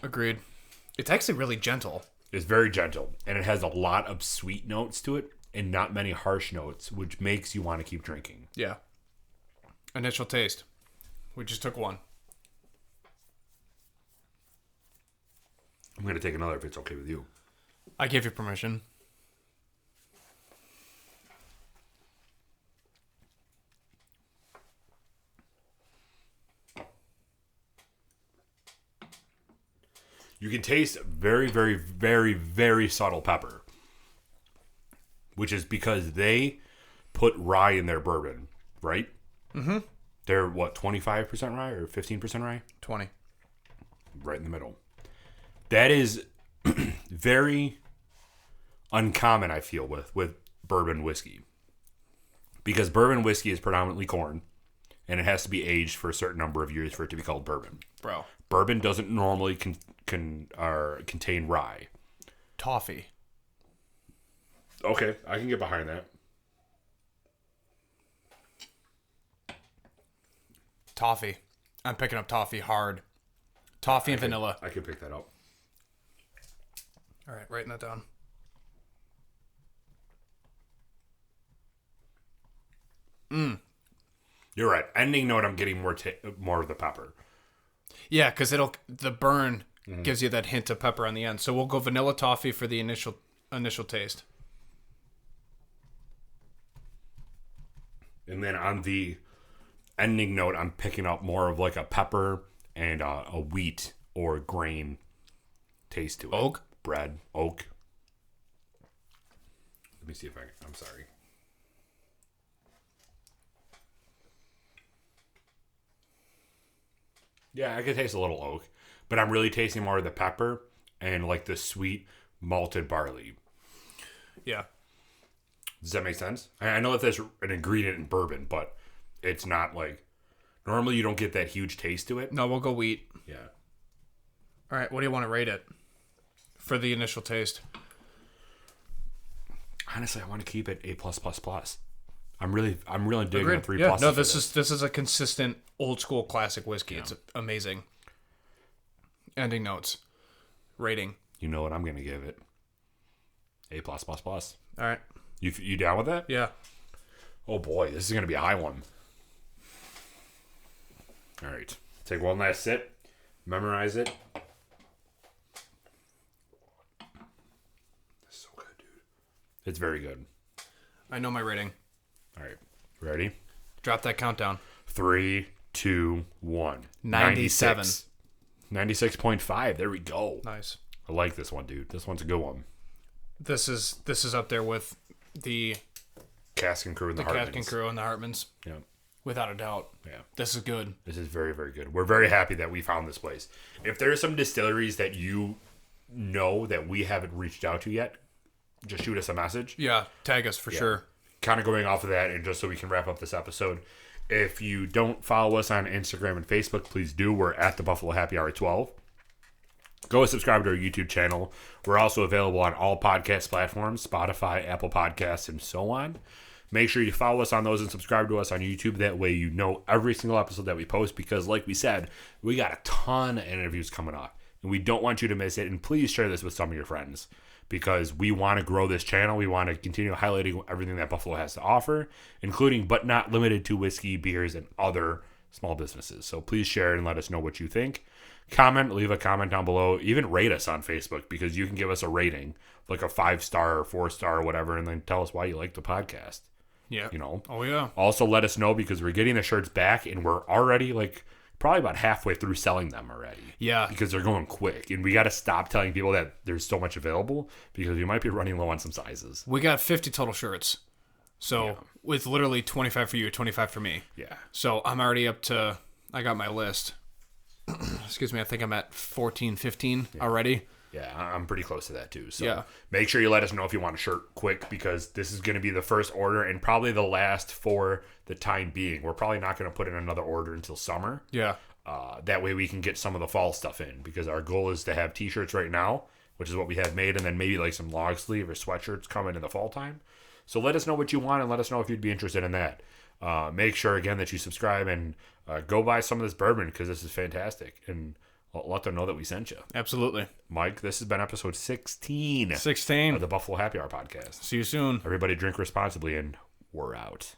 Agreed. It's actually really gentle. It's very gentle, and it has a lot of sweet notes to it, and not many harsh notes, which makes you want to keep drinking. Yeah. Initial taste. We just took one. I'm going to take another if it's okay with you. I give you permission. You can taste very, very, very, very subtle pepper, which is because they put rye in their bourbon, right? Mm-hmm. They're, 25% rye or 15% rye? 20. Right in the middle. That is very uncommon, I feel, with bourbon whiskey. Because bourbon whiskey is predominantly corn, and it has to be aged for a certain number of years for it to be called bourbon. Bro. Bourbon doesn't normally contain rye. Toffee. Okay, I can get behind that. Toffee. I'm picking up toffee hard. Toffee and vanilla. I can pick that up. All right, writing that down. You're right. Ending note, I'm getting more of the pepper. Yeah, because the burn gives you that hint of pepper on the end. So we'll go vanilla toffee for the initial taste. And then on the ending note, I'm picking up more of like a pepper and a wheat or grain taste to it. Oak? Bread. Oak. Let me see if I'm sorry. Yeah, I could taste a little oak, but I'm really tasting more of the pepper and like the sweet malted barley. Yeah. Does that make sense? I know that there's an ingredient in bourbon, but it's not like... Normally you don't get that huge taste to it. No, we'll go wheat. Yeah. All right, what do you want to rate it for the initial taste? Honestly, I want to keep it A+++. I'm really digging Agreed. a 3+. Yeah, no, this is a consistent old school classic whiskey. Yeah. It's amazing. Ending notes. Rating. You know what I'm going to give it? A+++. All right. You down with that? Yeah. Oh boy, this is going to be a high one. All right. Take one last sip. Memorize it. This is so good, dude. It's very good. I know my rating. All right. Ready? Drop that countdown. 3, 2, 1. 97. 96.5. There we go. Nice. I like this one, dude. This one's a good one. This is up there with the Cask and Crew and the Hartmans. Cask and Crew and the Hartmans. Yeah. Without a doubt. Yeah. This is good. This is very, very good. We're very happy that we found this place. If there are some distilleries that you know that we haven't reached out to yet, just shoot us a message. Yeah, tag us for sure. Kind of going off of that, and just so we can wrap up this episode, if you don't follow us on Instagram and Facebook, please do. We're at the Buffalo Happy Hour 12. Go subscribe to our YouTube channel. We're also available on all podcast platforms, Spotify, Apple Podcasts, and so on. Make sure you follow us on those and subscribe to us on YouTube. That way you know every single episode that we post, because like we said, we got a ton of interviews coming up, and we don't want you to miss it. And please share this with some of your friends, because we want to grow this channel. We want to continue highlighting everything that Buffalo has to offer, including but not limited to whiskey, beers, and other small businesses. So please share and let us know what you think. Comment, leave a comment down below. Even rate us on Facebook, because you can give us a rating, like a 5-star or 4-star or whatever, and then tell us why you like the podcast. Yeah. You know? Oh, yeah. Also, let us know, because we're getting the shirts back, and we're already, probably about halfway through selling them already. Yeah. Because they're going quick. And we got to stop telling people that there's so much available, because we might be running low on some sizes. We got 50 total shirts. So, with literally 25 for you, 25 for me. Yeah. So, I'm already up to, I got my list. Excuse me, I think I'm at 14, 15 already. Yeah, I'm pretty close to that too. So yeah. Make sure you let us know if you want a shirt quick, because this is going to be the first order and probably the last for the time being. We're probably not going to put in another order until summer. Yeah. That way we can get some of the fall stuff in, because our goal is to have t-shirts right now, which is what we have made, and then maybe like some long sleeve or sweatshirts coming in the fall time. So let us know what you want, and let us know if you'd be interested in that. Make sure, again, that you subscribe and go buy some of this bourbon, because this is fantastic. And let them know that we sent you. Absolutely. Mike, this has been episode 16. 16. Of the Buffalo Happy Hour podcast. See you soon. Everybody drink responsibly, and we're out.